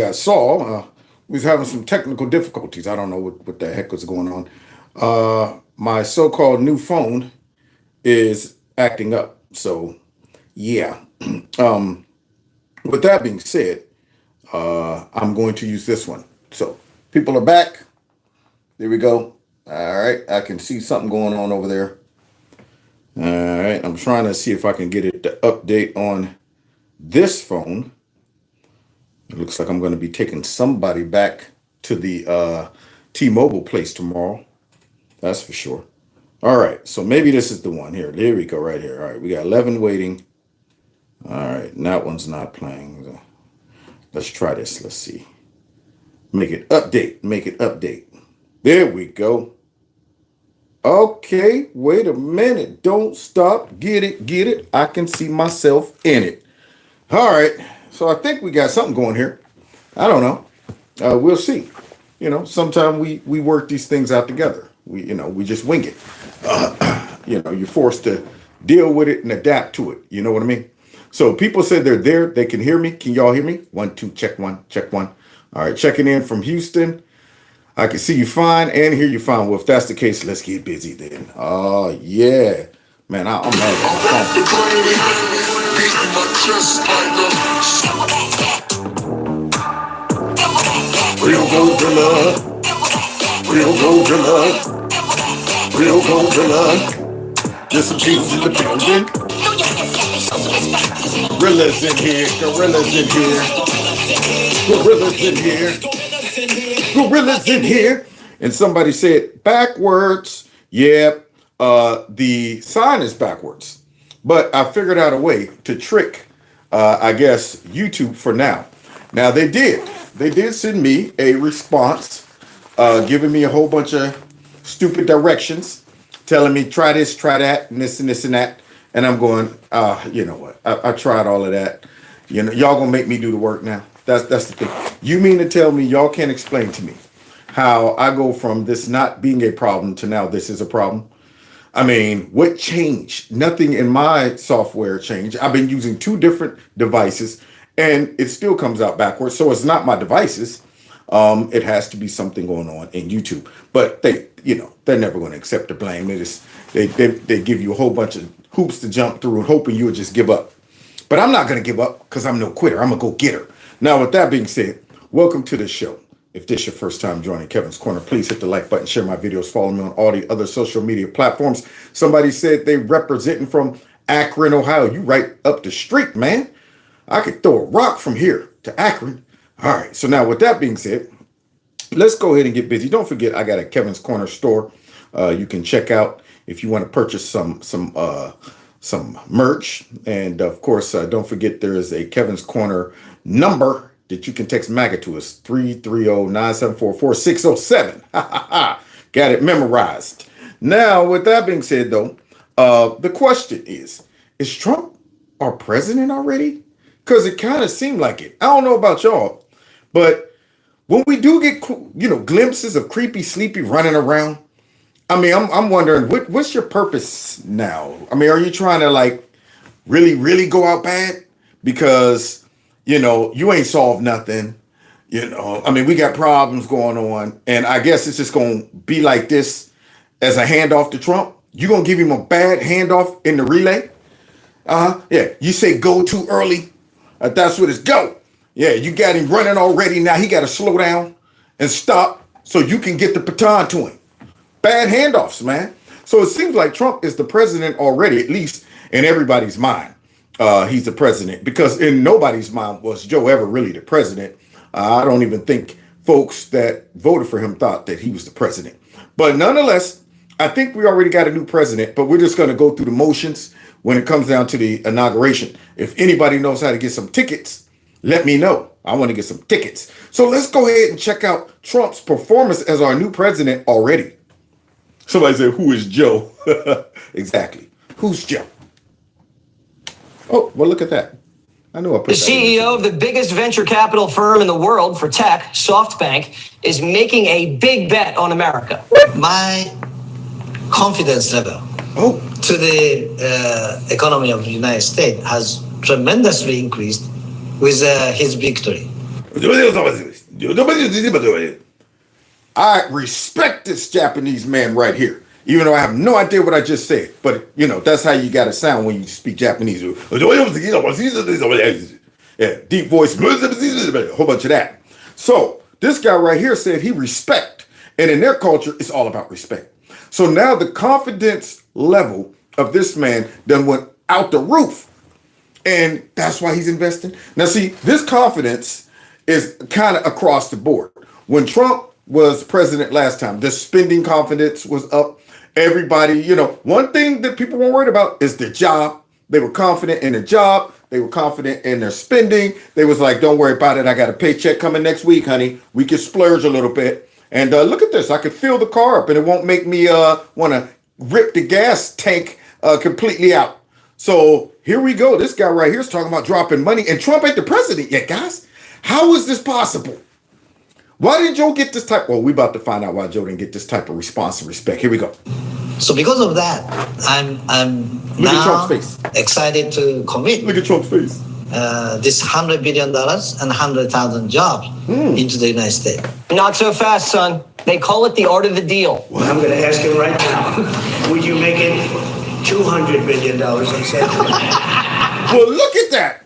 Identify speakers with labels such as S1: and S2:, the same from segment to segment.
S1: I saw we was having some technical difficulties. I don't know what the heck was going on. My so-called new phone is acting up. So yeah. Um, with that being said, I'm going to use this one. So people are back. There we go. All right, I can see something going on over there. All right, I'm trying to see if I can get it to update on this phone. It looks like I'm going to be taking somebody back to the T-Mobile place tomorrow. That's for sure. All right, so maybe this is the one here. There we go, right here. All right, we got 11 waiting. All right, and that one's not playing. Let's try this. Let's see. Make it update. Make it update. There we go. Okay, wait a minute. Don't stop. Get it, get it. I can see myself in it. All right, so I think we got something going here. I don't know. We'll see. Sometimes we work these things out together. We just wing it. You're forced to deal with it and adapt to it. You know what I mean? So people said they're there. They can hear me. Can y'all hear me? 1, 2, check one, check one. All right, checking in from Houston. I can see you fine and hear you fine. Well, if that's the case, let's get busy then. Oh, yeah. Man, I'm mad at real gold driller. Real gold driller. Real gold driller. There's some cheats in the building. Gorillas in here. Gorillas in here. Gorillas in here. Gorillas in here. And somebody said backwards. Yeah, the sign is backwards. But I figured out a way to trick, I guess, YouTube for now. Now they did. They did send me a response, giving me a whole bunch of stupid directions, telling me try this, try that, and this and this and that. And I'm going, you know what? I tried all of that. Y'all gonna make me do the work now. That's the thing. You mean to tell me y'all can't explain to me how I go from this not being a problem to now this is a problem? I mean, what changed? Nothing in my software changed. I've been using 2 different devices and it still comes out backwards. So it's not my devices. It has to be something going on in YouTube. But they're never going to accept the blame. They give you a whole bunch of hoops to jump through and hoping you'll just give up. But I'm not going to give up because I'm no quitter. I'm a go-getter. Now, with that being said, welcome to the show. If this is your first time joining Kevin's Corner, please hit the like button, share my videos, follow me on all the other social media platforms. Somebody said they representing from Akron, Ohio. You right up the street, man. I could throw a rock from here to Akron. All right, so now with that being said, let's go ahead and get busy. Don't forget, I got a Kevin's Corner store. You can check out if you want to purchase some merch. And of course, don't forget there is a Kevin's Corner number that you can text MAGA to us, 330-974-4607. Got it memorized. Now, with that being said, though, the question is Trump our president already? Because it kind of seemed like it. I don't know about y'all, but when we do get, glimpses of creepy, sleepy running around, I mean, I'm wondering, what's your purpose now? I mean, are you trying to really, really go out bad? Because, you ain't solved nothing. I mean, we got problems going on. And I guess it's just going to be like this as a handoff to Trump. You going to give him a bad handoff in the relay? Yeah, you say go too early. That's what it's go. Yeah, you got him running already. Now he got to slow down and stop so you can get the baton to him. Bad handoffs, man. So it seems like Trump is the president already, at least in everybody's mind. He's the president because in nobody's mind was Joe ever really the president. I don't even think folks that voted for him thought that he was the president. But nonetheless, I think we already got a new president, but we're just going to go through the motions when it comes down to the inauguration. If anybody knows how to get some tickets, let me know. I want to get some tickets. So let's go ahead and check out Trump's performance as our new president already. Somebody said, who is Joe? Exactly. Who's Joe? Oh, well, look at that. I know I put
S2: the CEO of the biggest venture capital firm in the world for tech, SoftBank, is making a big bet on America.
S3: My confidence level to the economy of the United States has tremendously increased with his victory.
S1: I respect this Japanese man right here, even though I have no idea what I just said. But, that's how you got to sound when you speak Japanese. Yeah, deep voice, a whole bunch of that. So this guy right here said he respect. And in their culture, it's all about respect. So now the confidence level of this man done went out the roof. And that's why he's investing. Now, see, this confidence is kind of across the board. When Trump was president last time, the spending confidence was up. Everybody, one thing that people weren't worried about is their job. They were confident in their job. They were confident in their spending. They was like, don't worry about it. I got a paycheck coming next week, honey. We can splurge a little bit. And look at this. I can fill the car up and it won't make me want to rip the gas tank completely out. So here we go. This guy right here is talking about dropping money, and Trump ain't the president yet, guys. How is this possible? Why did Joe get this type? Well, we about to find out why Joe didn't get this type of response and respect. Here we go.
S3: So because of that, I'm
S1: Look at
S3: now
S1: Trump's face.
S3: excited to commit
S1: Look at Trump's face.
S3: this $100 billion and 100,000 jobs into the United States.
S2: Not so fast, son. They call it the art of the deal.
S4: I'm going to ask you right now, would you make it $200 billion instead of
S1: Well, look at that.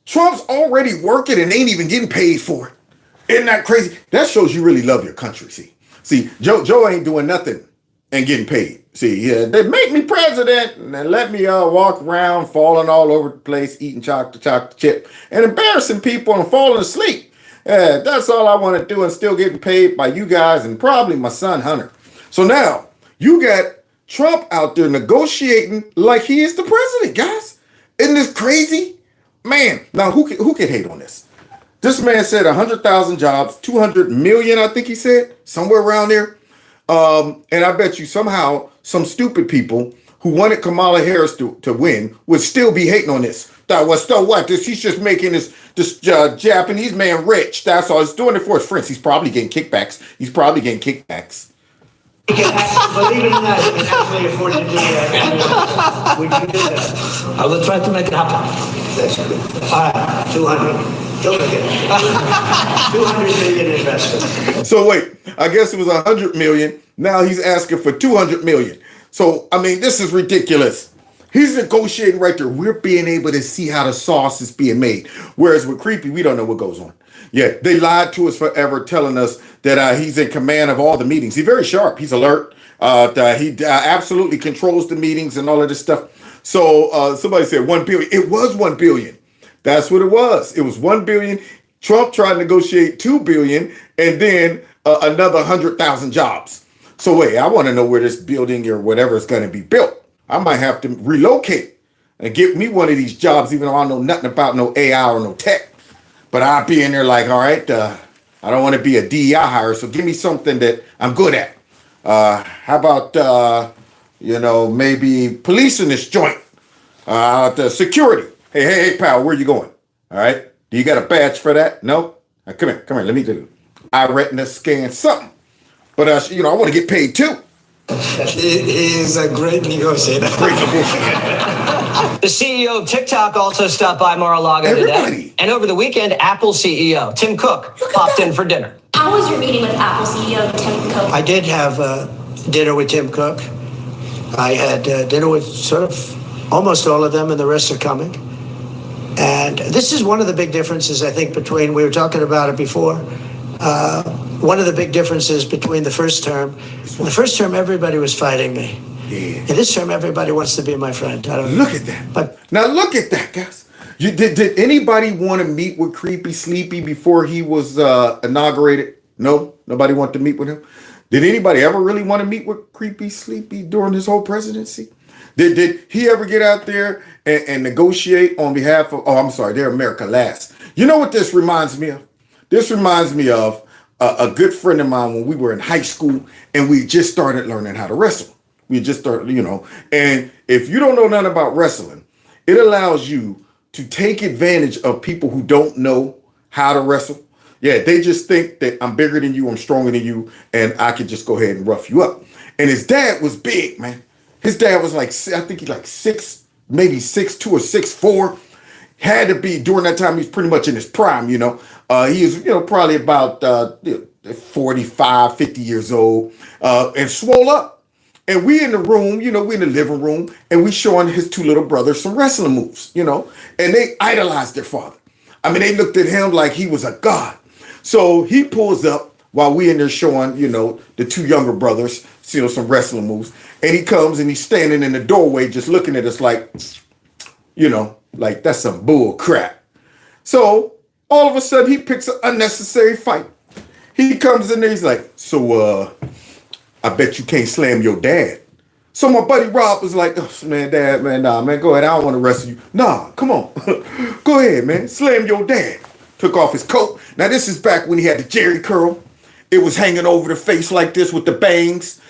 S1: Trump's already working and ain't even getting paid for it. Isn't that crazy? That shows you really love your country. See, Joe ain't doing nothing and getting paid. See, yeah, they make me president and then let me walk around falling all over the place, eating chocolate chip and embarrassing people and falling asleep. Yeah, that's all I want to do and still getting paid by you guys and probably my son Hunter. So now you got Trump out there negotiating like he is the president, guys. Isn't this crazy? Man, now who can hate on this? This man said 100,000 jobs, 200 million, I think he said, somewhere around there. And I bet you somehow some stupid people who wanted Kamala Harris to win would still be hating on this. He's just making this Japanese man rich. That's all. He's doing it for his friends. He's probably getting kickbacks.
S4: Believe it or not, you can actually afford to do that. Would you do that?
S3: I will try to make it happen.
S4: That's good. All right, 200. Don't forget. 200 million investment.
S1: So wait, I guess it was 100 million. Now he's asking for 200 million. So, I mean, this is ridiculous. He's negotiating right there. We're being able to see how the sauce is being made. Whereas with Creepy, we don't know what goes on. Yeah, they lied to us forever, telling us that he's in command of all the meetings. He's very sharp. He's alert. He absolutely controls the meetings and all of this stuff. So somebody said 1 billion. It was 1 billion. That's what it was. It was 1 billion. Trump tried to negotiate 2 billion and then another 100,000 jobs. So wait, I want to know where this building or whatever is going to be built. I might have to relocate and get me one of these jobs, even though I know nothing about no AI or no tech. But I'll be in there like, all right, I don't want to be a DEI hire, so give me something that I'm good at. How about, maybe policing this joint? The security. Hey, pal, where you going? All right. Do you got a badge for that? No? Come here. Let me do it. I retina scan something. But, I want to get paid too.
S3: He is a great negotiator.
S2: The CEO of TikTok also stopped by Mar-a-Lago today. And over the weekend, Apple CEO Tim Cook popped in for dinner.
S5: How was your meeting with Apple CEO Tim Cook?
S4: I did have dinner with Tim Cook. I had dinner with sort of almost all of them, and the rest are coming. And this is one of the big differences, I think, we were talking about it before. One of the big differences between the first term. In the first term, everybody was fighting me.
S1: Yeah.
S4: In this term, everybody wants to be my friend.
S1: Look at that.
S4: But
S1: now look at that, guys. Did anybody want to meet with Creepy Sleepy before he was inaugurated? No, nobody wanted to meet with him. Did anybody ever really want to meet with Creepy Sleepy during his whole presidency? Did he ever get out there and negotiate on behalf of? They're America Last. You know what this reminds me of? This reminds me of a good friend of mine when we were in high school and we just started learning how to wrestle. We just started, and if you don't know nothing about wrestling, it allows you to take advantage of people who don't know how to wrestle. Yeah, they just think that I'm bigger than you, I'm stronger than you, and I could just go ahead and rough you up. And his dad was big, man. His dad was like, I think he's like 6, maybe 6'2" or 6'4". Had to be during that time. He's pretty much in his prime, He is, probably about 45, 50 years old, and swole up. And we in the room, we in the living room, and we showing his two little brothers some wrestling moves, and they idolized their father. I mean, they looked at him like he was a god. So he pulls up while we in there showing, the two younger brothers, some wrestling moves. And he comes and he's standing in the doorway just looking at us like, like that's some bull crap. So all of a sudden he picks an unnecessary fight. He comes in there, he's like, so I bet you can't slam your dad. So my buddy Rob was like, oh, man, Dad, man, nah, man, go ahead. I don't want to wrestle you. Nah, come on. Go ahead, man. Slam your dad. Took off his coat. Now, this is back when he had the Jerry curl. It was hanging over the face like this with the bangs,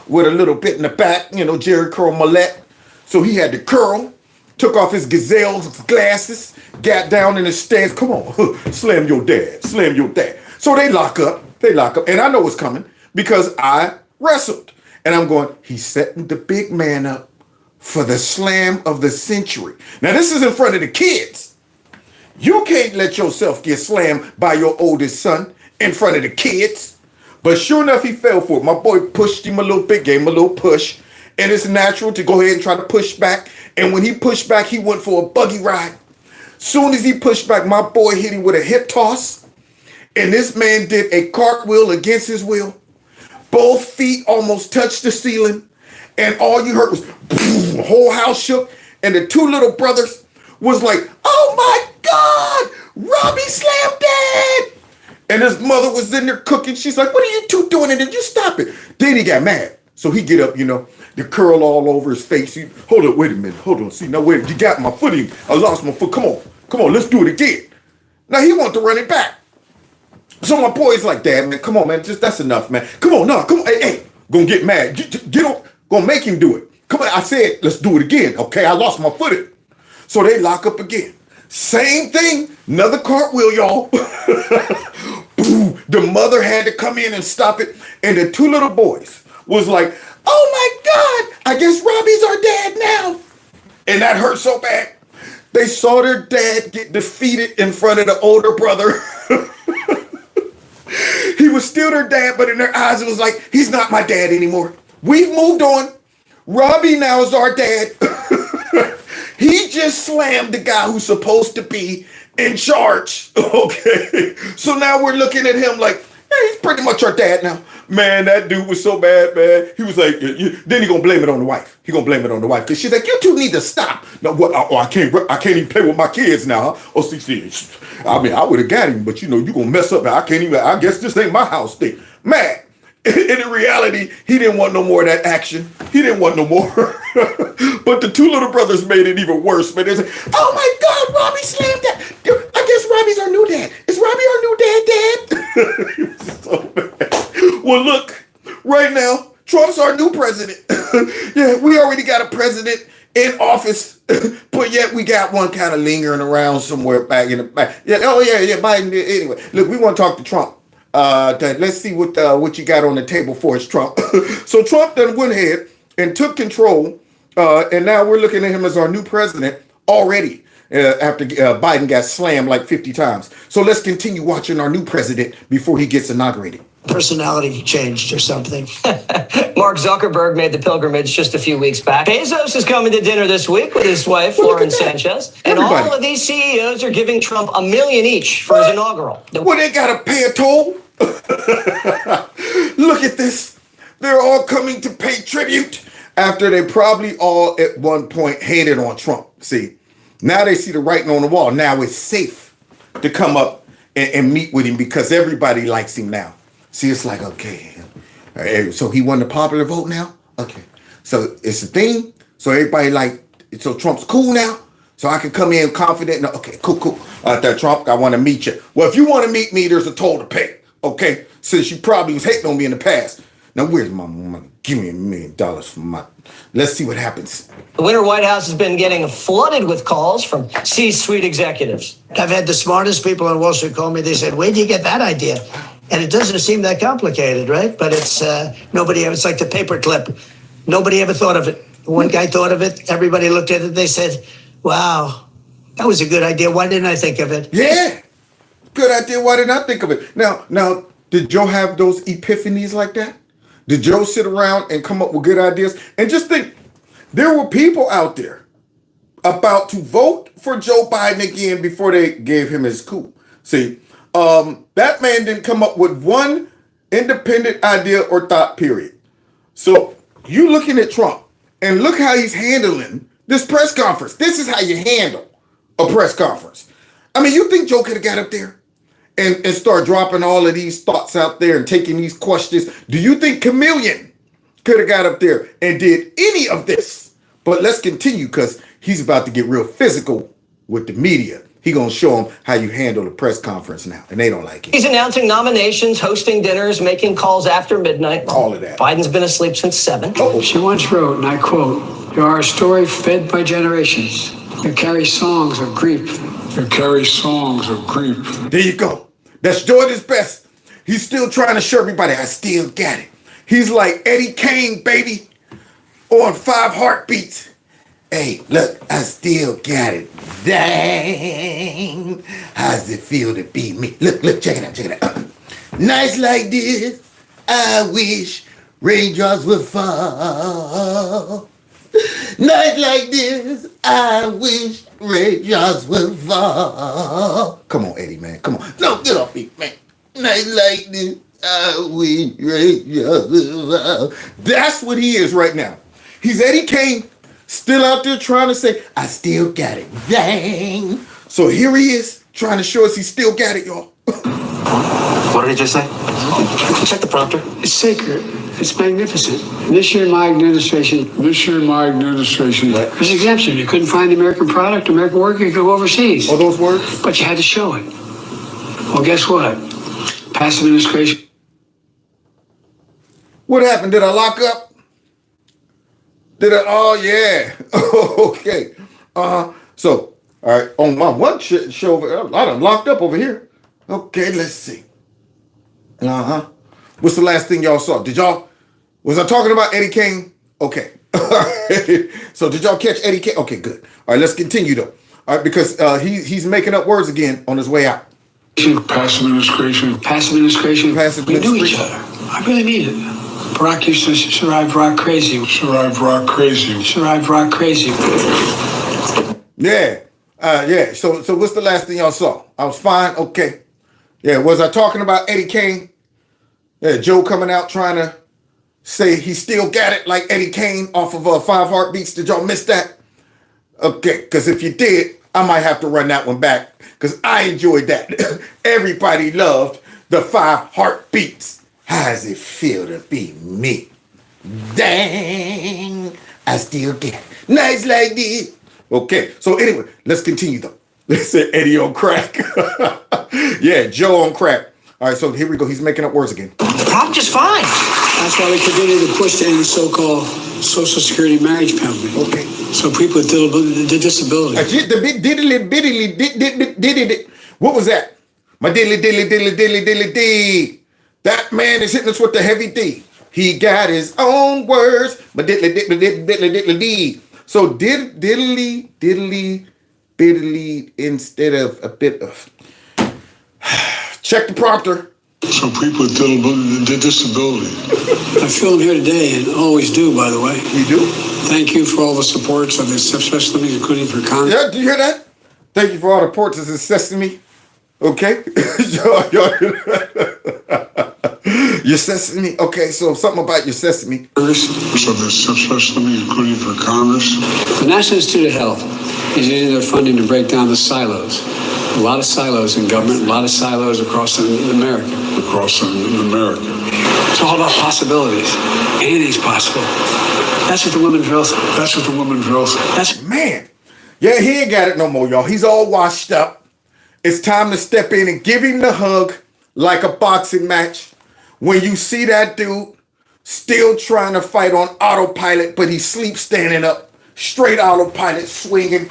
S1: with a little bit in the back, Jerry curl mullet. So he had the curl. Took off his Gazelle's glasses. Got down in his stance. Come on. Slam your dad. Slam your dad. So they lock up. And I know what's coming because I wrestled. And I'm going, he's setting the big man up for the slam of the century. Now, this is in front of the kids. You can't let yourself get slammed by your oldest son in front of the kids. But sure enough, he fell for it. My boy pushed him a little bit, gave him a little push. And it's natural to go ahead and try to push back. And when he pushed back, he went for a buggy ride. Soon as he pushed back, my boy hit him with a hip toss. And this man did a cartwheel against his will. Both feet almost touched the ceiling, and all you heard was boom, the whole house shook, and the two little brothers was like, oh my God, Robbie slammed Dad. And his mother was in there cooking. She's like, what are you two doing? And then you stop it. Then he got mad. So he get up, the curl all over his face. Hold up, wait a minute. Hold on. See, now wait, you got my foot in. I lost my foot. Come on, let's do it again. Now he wanted to run it back. So my boy's like, Dad, man, come on, man, that's enough, man. Come on, hey, gonna get mad. Get on, gonna make him do it. Come on, I said, let's do it again, okay? I lost my footing. So they lock up again. Same thing, another cartwheel, y'all. Boom, the mother had to come in and stop it. And the two little boys was like, oh my God, I guess Robbie's our dad now. And that hurt so bad. They saw their dad get defeated in front of the older brother. He was still their dad, but in their eyes, it was like, he's not my dad anymore. We've moved on. Robbie now is our dad. He just slammed the guy who's supposed to be in charge. Okay. So now we're looking at him like, hey, he's pretty much our dad now. Man, that dude was so bad, man. He was like, then he gonna blame it on the wife. He gonna blame it on the wife because she's like, you two need to stop. No, what? Oh, I can't even play with my kids now. Huh? Oh, see, I mean, I would have got him, but you gonna mess up. I can't even. I guess this ain't my house thing, man. And in reality, he didn't want no more of that action. He didn't want no more. But the two little brothers made it even worse, man. They said, oh my God, Robbie slammed that. I guess Robbie's our new dad. Is Robbie our new dad, Dad? He was so bad. Well, look, right now, Trump's our new president. Yeah, we already got a president in office, but yet we got one kind of lingering around somewhere back in the back. Yeah, Biden. Anyway, look, we want to talk to Trump. Let's see what you got on the table for us, Trump. So Trump then went ahead and took control, and now we're looking at him as our new president already after Biden got slammed like 50 times. So let's continue watching our new president before he gets inaugurated.
S4: Personality changed or something.
S2: Mark Zuckerberg made the pilgrimage just a few weeks back. Bezos is coming to dinner this week with his wife, Lauren Sanchez. And all of these CEOs are giving Trump $1 million each for his inaugural.
S1: Well, they got to pay a toll. Look at this. They're all coming to pay tribute after they probably all at one point hated on Trump. See, now they see the writing on the wall. Now it's safe to come up and meet with him because everybody likes him now. See, it's like, okay, so he won the popular vote now? Okay, so it's a thing. So everybody so Trump's cool now? So I can come in confident? No, okay, cool. Trump, I want to meet you. Well, if you want to meet me, there's a toll to pay, okay? Since you probably was hating on me in the past. Now, where's my money? Give me $1 million for my... Let's see what happens.
S2: The Winter White House has been getting flooded with calls from C-suite executives.
S4: I've had the smartest people on Wall Street call me. They said, where'd you get that idea? And it doesn't seem that complicated, right? But it's it's like the paperclip. Nobody ever thought of it. One guy thought of it. Everybody looked at it. They said, wow, that was a good idea. Why didn't I think of it?
S1: Yeah. Good idea. Why didn't I think of it? Now, did Joe have those epiphanies like that? Did Joe sit around and come up with good ideas? And just think, there were people out there about to vote for Joe Biden again before they gave him his coup. See, that man didn't come up with one independent idea or thought, period. So you looking at Trump and look how he's handling this press conference. This is how you handle a press conference. I mean, you think Joe could have got up there and start dropping all of these thoughts out there and taking these questions? Do you think Chameleon could have got up there and did any of this? But let's continue, because he's about to get real physical with the media. He gonna show them how you handle the press conference now, and they don't like it.
S2: He's announcing nominations, hosting dinners, making calls after midnight.
S1: All of that.
S2: Biden's been asleep since 7.
S1: Oh.
S6: She once wrote, and I quote, "You are a story fed by generations. You carry songs of grief. You carry songs of grief."
S1: There you go. That's Jordan's best. He's still trying to show everybody, I still got it. He's like Eddie Kane, baby, on 5 Heartbeats. Hey, look, I still got it. Dang. How's it feel to be me? Look, check it out. Nights like this, I wish raindrops would fall. Nights like this, I wish raindrops would fall. Come on, Eddie, man. Come on. No, get off me, man. Nights like this, I wish raindrops would fall. That's what he is right now. He's Eddie Kane, still out there trying to say, I still got it. Dang. So here he is, trying to show us he still got it, y'all.
S7: What did he just say? Check the prompter.
S6: It's sacred. It's magnificent. This year in my administration, there's exemption. You couldn't find the American product, American worker, you could go overseas.
S1: All those words?
S6: But you had to show it. Well, guess what? Past administration.
S1: What happened? Did I lock up? Oh, yeah. Okay. So, all right, on my one show, I done locked up over here. Okay, let's see. What's the last thing y'all saw? Was I talking about Eddie Kane? Okay. So did y'all catch Eddie Kane? Okay, good. All right, let's continue though. All right, because he's making up words again on his way out.
S6: Past administration. We knew each other. I really mean it. Barack used to survive rock crazy.
S1: Yeah. Yeah. So what's the last thing y'all saw? I was fine. Okay. Yeah. Was I talking about Eddie Kane? Yeah. Joe coming out trying to say he still got it like Eddie Kane off of 5 Heartbeats. Did y'all miss that? Okay. Because if you did, I might have to run that one back because I enjoyed that. Everybody loved the 5 Heartbeats. How does it feel to be me? Dang, I still get nights like this. Okay, so anyway, let's continue though. Let's say Eddie on crack. Yeah, Joe on crack. All right, so here we go. He's making up words again.
S2: The prompt is fine.
S6: That's why we continue to push to end the so-called Social Security marriage penalty.
S1: Okay.
S6: So people with disabilities.
S1: What was that? My diddly. That man is hitting us with the heavy D. He got his own words, but diddly. So diddly instead of a bit of. Check the prompter.
S6: Some people with disability. I feel them here today and always do, by the way.
S1: You do?
S6: Thank you for all the supports of the special meetings, including for Congress.
S1: Yeah, do you hear that? Thank you for all the ports of Sesame. Okay? Your Sesame. Okay, so something about your Sesame.
S6: So the special meetings, including for Congress. The National Institute of Health is using their funding to break down the silos. A lot of silos in government, a lot of silos across America. It's all about possibilities. Anything's possible. That's what the women's health.
S1: Man. Yeah, he ain't got it no more, y'all. He's all washed up. It's time to step in and give him the hug like a boxing match. When you see that dude still trying to fight on autopilot, but he sleeps standing up, straight autopilot, swinging,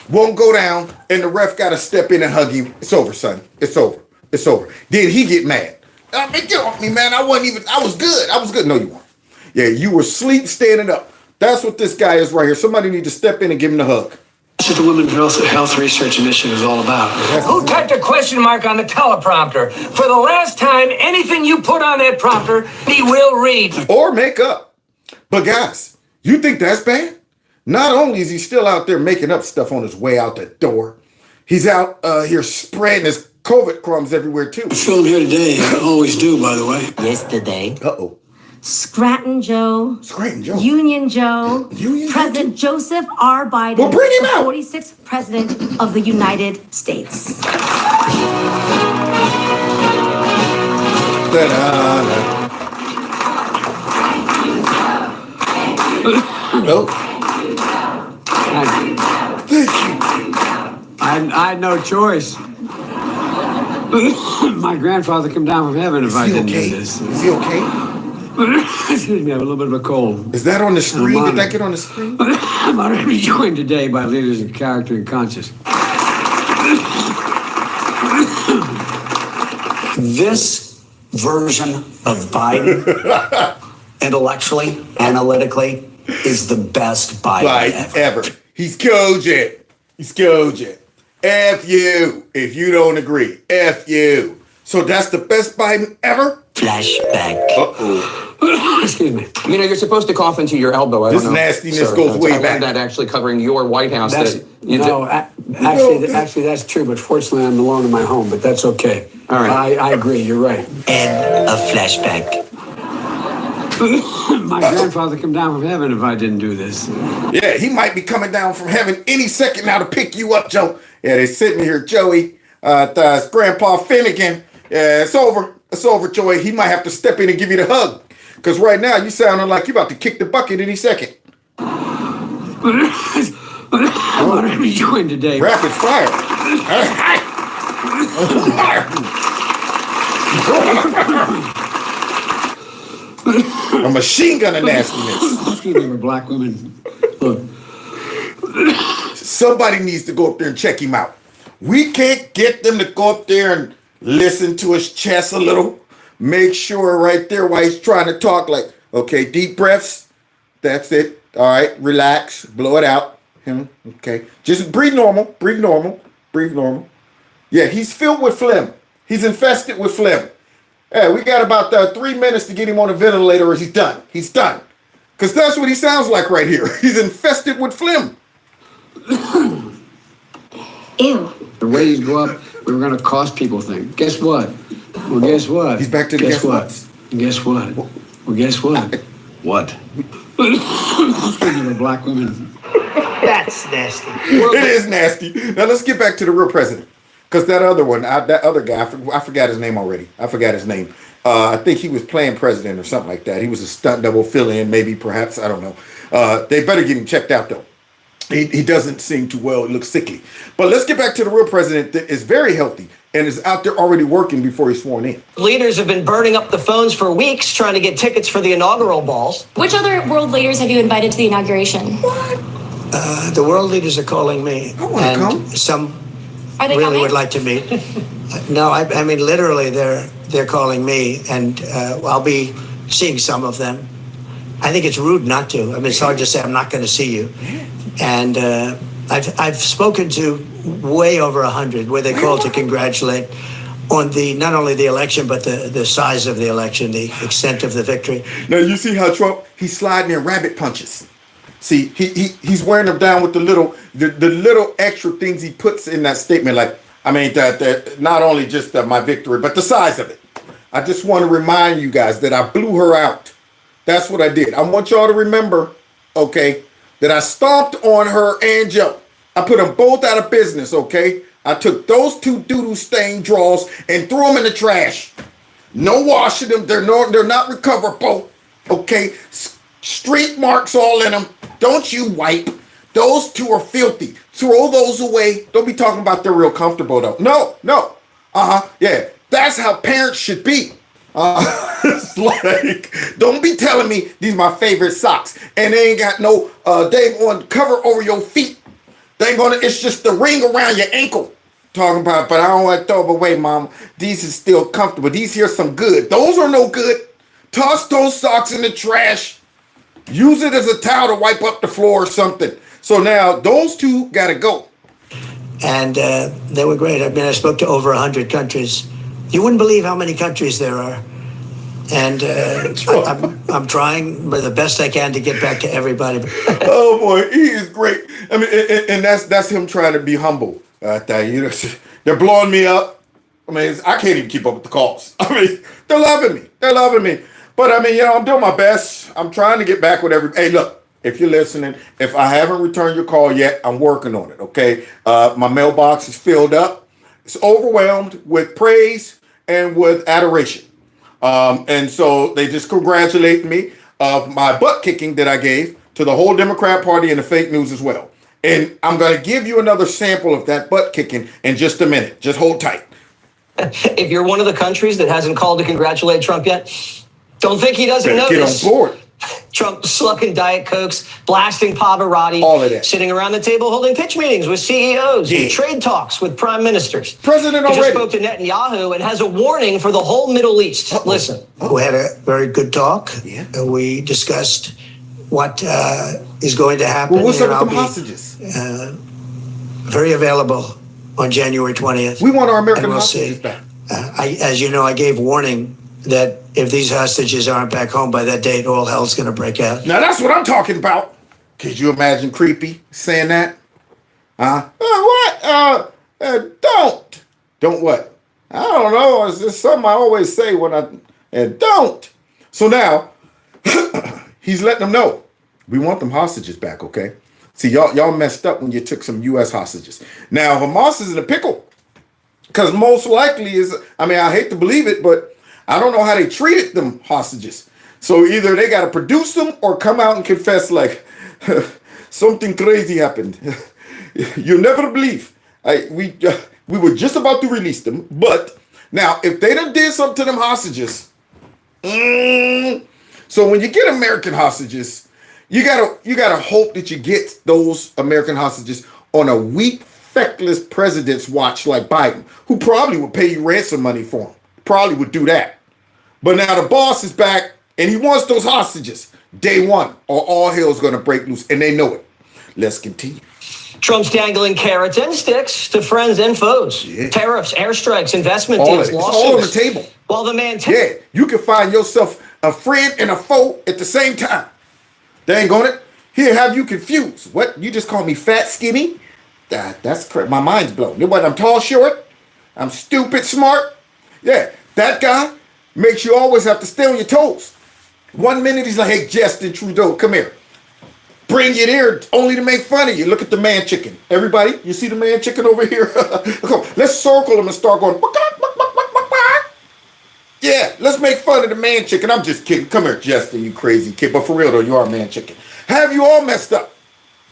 S1: won't go down, and the ref got to step in and hug him. It's over, son. It's over. Then he get mad. I mean, get off me, man. I was good. No, you weren't. Yeah, you were sleep standing up. That's what this guy is right here. Somebody need to step in and give him the hug.
S6: That's what the Women's Health Research Initiative is all about.
S8: Who typed a question mark on the teleprompter? For the last time, anything you put on that prompter, he will read.
S1: Or make up. But guys, you think that's bad? Not only is he still out there making up stuff on his way out the door, he's out here spreading his COVID crumbs everywhere too.
S6: I feel him here today. I always do, by the way.
S2: Yesterday.
S1: Uh-oh.
S9: Scranton Joe.
S1: Scranton Joe.
S9: Union Joe.
S1: Union
S9: President Joseph R. Biden.
S1: Well, bring him
S9: the
S1: out.
S9: 46th President of the United States.
S1: No.
S6: I had no choice. My grandfather come down from heaven if I didn't do this.
S1: Is he okay?
S6: Excuse me, I have a little bit of a cold.
S1: Is that on the screen? Did that get on the screen?
S6: I'm honored to be joined today by leaders of character and conscience.
S10: This version of Biden, intellectually, analytically, is the best Biden
S1: ever. He's Kojak. He's Kojak. F you if you don't agree. F you. So that's the best Biden ever?
S10: Flashback.
S1: Uh-oh.
S6: Excuse me.
S11: You know, you're supposed to cough into your elbow. I
S1: This
S11: don't know.
S1: nastiness
S11: Sir,
S1: goes way
S11: I
S1: back.
S11: learned that actually covering your White House.
S6: Actually, that's true, but fortunately I'm alone in my home, but that's okay.
S11: All right.
S6: I agree, you're right.
S10: End of flashback.
S6: My grandfather come down from heaven if I didn't do this.
S1: Yeah, he might be coming down from heaven any second now to pick you up, Joe. Yeah, they're sitting here, Joey. It's Grandpa Finnegan. Yeah, it's over. It's over, Joey. He might have to step in and give you the hug. Because right now, you sounding like you about to kick the bucket any second.
S6: I'm honored to be joined today.
S1: Rapid fire. A machine gun of nastiness.
S6: Excuse me, we're black women. Look.
S1: Somebody needs to go up there and check him out. We can't get them to go up there and listen to his chest a little. Make sure right there while he's trying to talk, like, okay, deep breaths. That's it. All right, relax, blow it out. Okay, just breathe normal, breathe normal, breathe normal. Yeah, he's filled with phlegm. He's infested with phlegm. Yeah, we got about 3 minutes to get him on a ventilator or he's done. He's done. Because that's what he sounds like right here. He's infested with phlegm.
S9: Ew.
S6: The wages go up, we were going to cost people things. Guess what? Well, guess what?
S1: He's back to the
S6: guess what? Guess what? Well, guess what?
S7: What?
S6: Speaking of black women.
S4: That's nasty.
S1: It is nasty. Now let's get back to the real president. Because that other one, that other guy, I forgot his name already. I forgot his name. I think he was playing president or something like that. He was a stunt double fill-in, maybe, perhaps. I don't know. They better get him checked out, though. He doesn't seem too well. He looks sickly. But let's get back to the real president that is very healthy and is out there already working before he's sworn in.
S2: Leaders have been burning up the phones for weeks trying to get tickets for the inaugural balls.
S5: Which other world leaders have you invited to the inauguration?
S4: The world leaders are calling me.
S1: I want to come.
S4: Some
S5: Are they
S4: really
S5: coming?
S4: would like to meet. No, I mean, literally, they're calling me, and I'll be seeing some of them. I think it's rude not to. I mean, it's hard to say I'm not going to see you. And I've spoken to way over 100 where they call to congratulate on not only the election, but the size of the election, the extent of the victory.
S1: Now, you see how Trump, he's sliding in rabbit punches. See, he's wearing them down with the little extra things he puts in that statement. Like, I mean, that not only just my victory, but the size of it. I just want to remind you guys that I blew her out. That's what I did. I want y'all to remember, okay, that I stomped on her and Joe. I put them both out of business, okay? I took those two doo-doo stained drawers and threw them in the trash. No washing them. They're not recoverable, okay? Street marks all in them. Don't you wipe. Those two are filthy. Throw those away. Don't be talking about they're real comfortable, though. No. Yeah. That's how parents should be. It's like, don't be telling me these are my favorite socks and they ain't got no, they ain't going to cover over your feet. They ain't going to, it's just the ring around your ankle. Talking about, but I don't want to throw them away, Mom. These is still comfortable. These here some good. Those are no good. Toss those socks in the trash. Use it as a towel to wipe up the floor or something. So now those two got to go.
S4: And they were great. I mean, I spoke to over 100 countries. You wouldn't believe how many countries there are. And I'm trying the best I can to get back to everybody.
S1: Oh boy, he is great. I mean, and that's him trying to be humble. They're blowing me up. I mean, I can't even keep up with the calls. I mean, they're loving me. They're loving me. But I mean, I'm doing my best. I'm trying to get back with every. Hey, look, if you're listening, if I haven't returned your call yet, I'm working on it. Okay, my mailbox is filled up. It's overwhelmed with praise and with adoration. And so they just congratulate me of my butt kicking that I gave to the whole Democrat Party and the fake news as well. And I'm going to give you another sample of that butt kicking in just a minute. Just hold tight.
S2: If you're one of the countries that hasn't called to congratulate Trump yet, don't think he doesn't notice.
S1: Get on board.
S2: Trump slucking Diet Cokes, blasting Pavarotti,
S1: all of that.
S2: Sitting around the table holding pitch meetings with CEOs and trade talks with prime ministers.
S1: President
S2: already.
S1: He
S2: just spoke to Netanyahu and has a warning for the whole Middle East. Listen.
S4: We had a very good talk.
S1: Yeah.
S4: We discussed what is going to happen.
S1: Well, what's up with the hostages?
S4: Very available on January 20th.
S1: We want our American hostages back.
S4: As you know, I gave warning that if these hostages aren't back home by that date, all hell's going to break out.
S1: Now that's what I'm talking about. Could you imagine Creepy saying that? What? Don't what? I don't know. It's just something I always say when don't. So now he's letting them know we want them hostages back. Okay. See, y'all messed up when you took some U.S. hostages. Now Hamas is in a pickle because most likely I hate to believe it, but I don't know how they treated them hostages. So either they got to produce them or come out and confess like something crazy happened. You'll never believe. We were just about to release them, but now if they done did something to them hostages, so when you get American hostages, you gotta hope that you get those American hostages on a weak, feckless president's watch like Biden, who probably would pay you ransom money for them. Probably would do that. But now the boss is back and he wants those hostages day one or all hell's going to break loose and they know it. Let's continue.
S2: Trump's dangling carrots and sticks to friends and foes. Yeah. Tariffs, airstrikes, investment deals, lawsuits.
S1: It's all on the table.
S2: While the man...
S1: you can find yourself a friend and a foe at the same time. Dang on it. He'll have you confused. What? You just call me fat, skinny? That's correct. My mind's blown. What? I'm tall, short? I'm stupid, smart? Yeah, that guy makes you always have to stay on your toes. 1 minute he's like, hey, Justin Trudeau, come here. Bring you there only to make fun of you. Look at the man chicken. Everybody, you see the man chicken over here? Let's circle him and start going. Yeah, let's make fun of the man chicken. I'm just kidding. Come here, Justin, you crazy kid. But for real, though, you are a man chicken. Have you all messed up?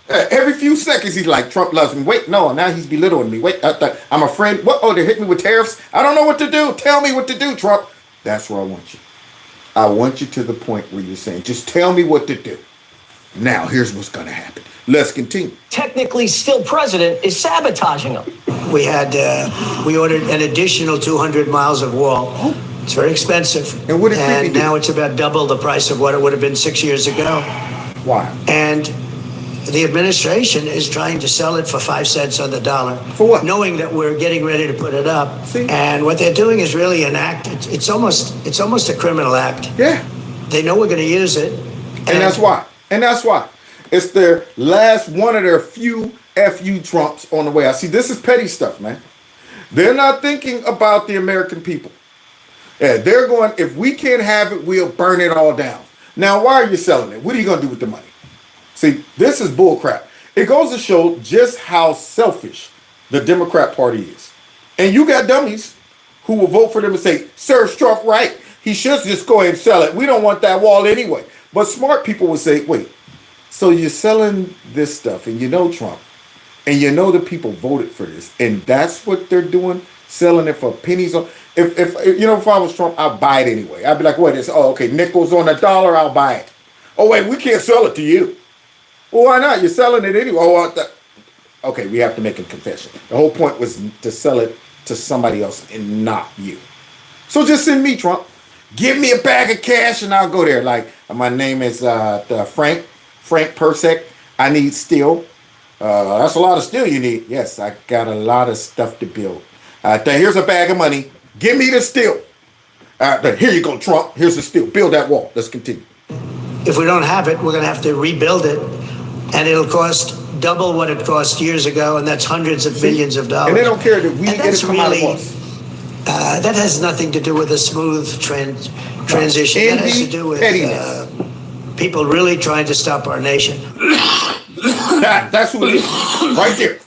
S1: Every few seconds, he's like, Trump loves me. Wait, no, now he's belittling me. Wait, I'm a friend. What? Oh, they hit me with tariffs? I don't know what to do. Tell me what to do, Trump. That's where I want you. I want you to the point where you're saying, just tell me what to do. Now, here's what's going to happen. Let's continue.
S2: Technically still president is sabotaging him.
S4: We ordered an additional 200 miles of wall. It's very expensive.
S1: And what did
S4: And now it's about double the price of what it would have been 6 years ago.
S1: Why?
S4: And the administration is trying to sell it for 5 cents on the dollar.
S1: For what?
S4: Knowing that we're getting ready to put it up.
S1: See?
S4: And what they're doing is really an act. It's almost a criminal act.
S1: Yeah.
S4: They know we're going to use it.
S1: And that's why. It's their last one of their few FU Trumps on the way. I see this is petty stuff, man. They're not thinking about the American people. Yeah, they're going, if we can't have it, we'll burn it all down. Now, why are you selling it? What are you going to do with the money? See, this is bullcrap. It goes to show just how selfish the Democrat Party is. And you got dummies who will vote for them and say, serves Trump right. He should just go ahead and sell it. We don't want that wall anyway. But smart people would say, wait, so you're selling this stuff and you know Trump and you know the people voted for this and that's what they're doing, selling it for pennies on. If I was Trump, I'd buy it anyway. I'd be like, wait, okay, nickels on the dollar, I'll buy it. Oh, wait, we can't sell it to you. Well, why not? You're selling it anyway. Okay, we have to make a confession. The whole point was to sell it to somebody else and not you. So just send me, Trump. Give me a bag of cash and I'll go there. Like, my name is Frank Persek. I need steel. That's a lot of steel you need. Yes, I got a lot of stuff to build. Here's a bag of money. Give me the steel. Here you go, Trump. Here's the steel. Build that wall. Let's continue.
S4: If we don't have it, we're going to have to rebuild it, and it'll cost double what it cost years ago, and that's hundreds of millions of dollars.
S1: And they don't care that we get it come out of us.
S4: That has nothing to do with a smooth transition.
S1: Envy,
S4: that has to do with people really trying to stop our nation.
S1: That's who it is. Right there.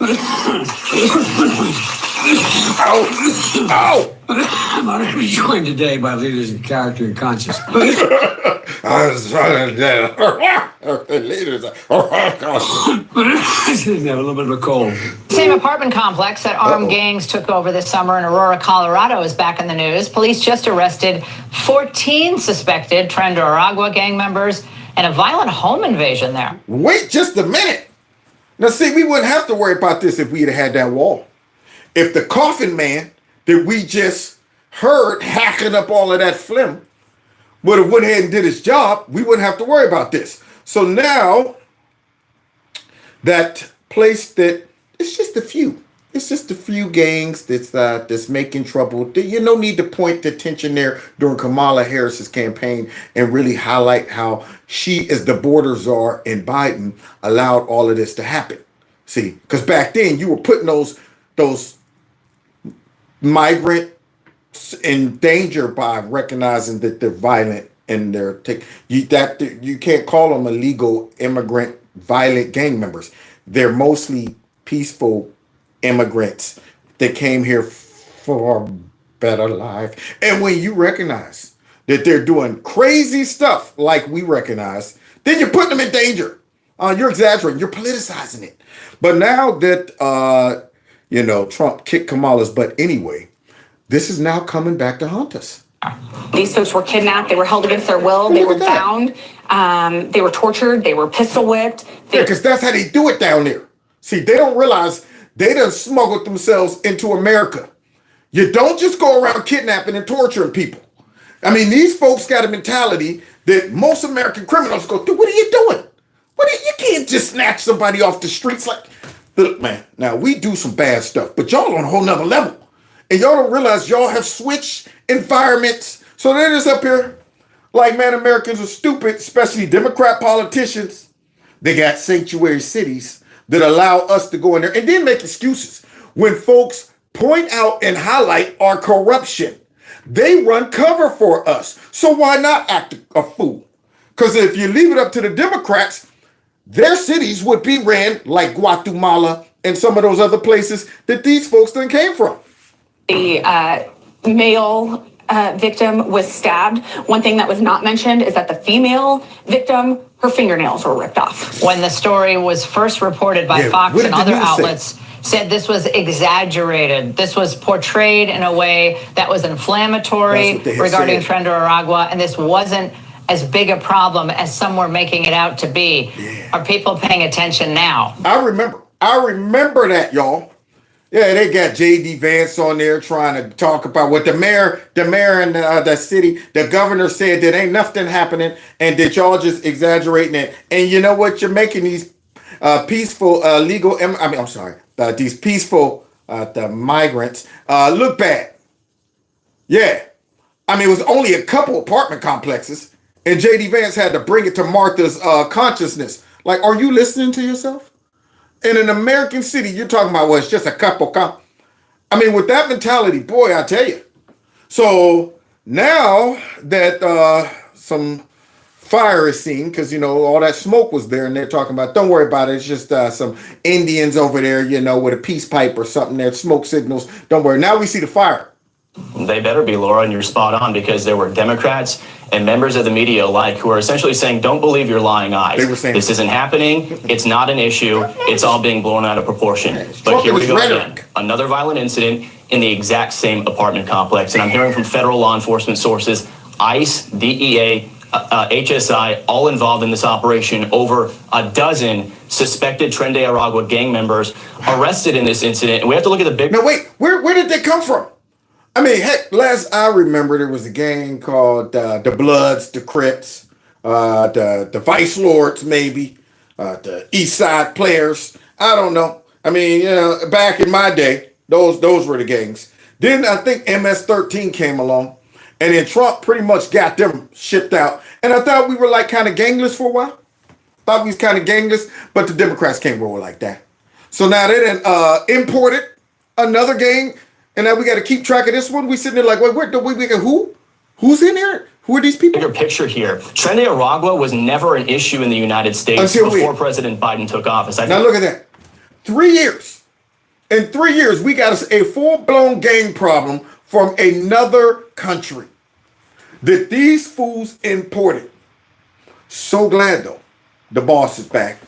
S1: Ow! Ow!
S6: I'm honored to be joined today by leaders of character and conscience.
S1: Leaders.
S6: I have a little bit of a cold.
S12: Same apartment complex that armed gangs took over this summer in Aurora, Colorado is back in the news. Police just arrested 14 suspected Tren de Aragua gang members and a violent home invasion there.
S1: Wait just a minute. Now, see, we wouldn't have to worry about this if we'd had that wall. If the coffin man that we just heard hacking up all of that phlegm would have went ahead and did his job, we wouldn't have to worry about this. So now that place that it's just a few gangs that's making trouble. You no need to point the attention there during Kamala Harris's campaign and really highlight how she, as the border czar and Biden, allowed all of this to happen. See, because back then you were putting those migrants in danger by recognizing that they're violent and you can't call them illegal immigrant violent gang members. They're mostly peaceful immigrants that came here for a better life. And when you recognize that they're doing crazy stuff like we recognize, then you're putting them in danger. You're exaggerating. You're politicizing it. But now that Trump kicked Kamala's butt anyway, this is now coming back to haunt us.
S13: These folks were kidnapped. They were held against their will. They were bound. They were tortured. They were pistol whipped.
S1: Yeah, because that's how they do it down there. See, they don't realize they done smuggled themselves into America. You don't just go around kidnapping and torturing people. I mean, these folks got a mentality that most American criminals go, dude, what are you doing? You can't just snatch somebody off the streets like, look, man, now we do some bad stuff, but y'all on a whole nother level. And y'all don't realize y'all have switched environments. So they're just up here like, man, Americans are stupid, especially Democrat politicians. They got sanctuary cities that allow us to go in there and then make excuses. When folks point out and highlight our corruption, they run cover for us. So why not act a fool? Because if you leave it up to the Democrats, their cities would be ran like Guatemala and some of those other places that these folks then came from.
S13: The male victim was stabbed. One thing that was not mentioned is that the female victim, her fingernails were ripped off.
S12: When the story was first reported by Fox and other outlets, said this was exaggerated. This was portrayed in a way that was inflammatory regarding Tren de Aragua, and this wasn't as big a problem as some were making it out to be. Yeah. Are people paying attention now? I remember that, y'all. Yeah, they got J.D. Vance on there trying to talk about what the mayor in the city, the governor said that ain't nothing happening and that y'all just exaggerating it. And you know what? You're making these peaceful these peaceful the migrants look bad. Yeah. I mean, it was only a couple apartment complexes and J.D. Vance had to bring it to Martha's consciousness. Like, are you listening to yourself? In an American city, you're talking about, well, it's just a couple. I mean, with that mentality, boy, I tell you. So now that some fire is seen, because, all that smoke was there, and they're talking about, don't worry about it. It's just some Indians over there, with a peace pipe or something there, smoke signals. Don't worry. Now we see the fire.
S14: They better be, Laura, and you're spot on, because there were Democrats and members of the media alike who are essentially saying, don't believe your lying eyes.
S1: They were saying
S14: this isn't happening. It's not an issue. It's all being blown out of proportion. But here we go again. Another violent incident in the exact same apartment complex. And I'm hearing from federal law enforcement sources, ICE, DEA, HSI, all involved in this operation. Over a dozen suspected Tren de Aragua gang members arrested in this incident. And we have to look at the big...
S1: Now, wait, where did they come from? I mean, heck, last I remember, there was a gang called the Bloods, the Crips, the Vice Lords, maybe, the East Side Players. I don't know. I mean, back in my day, those were the gangs. Then I think MS-13 came along, and then Trump pretty much got them shipped out. And I thought we were like kind of gangless for a while. Thought we was kind of gangless, but the Democrats can't roll like that. So now they done imported another gang, and now we got to keep track of this one. We sitting there like, wait, who? Who's in here? Who are these people?
S14: Bigger picture here. Tren de Aragua was never an issue in the United States before President Biden took office.
S1: Now look at that. 3 years. In 3 years, we got a full-blown gang problem from another country that these fools imported. So glad, though, the boss is back.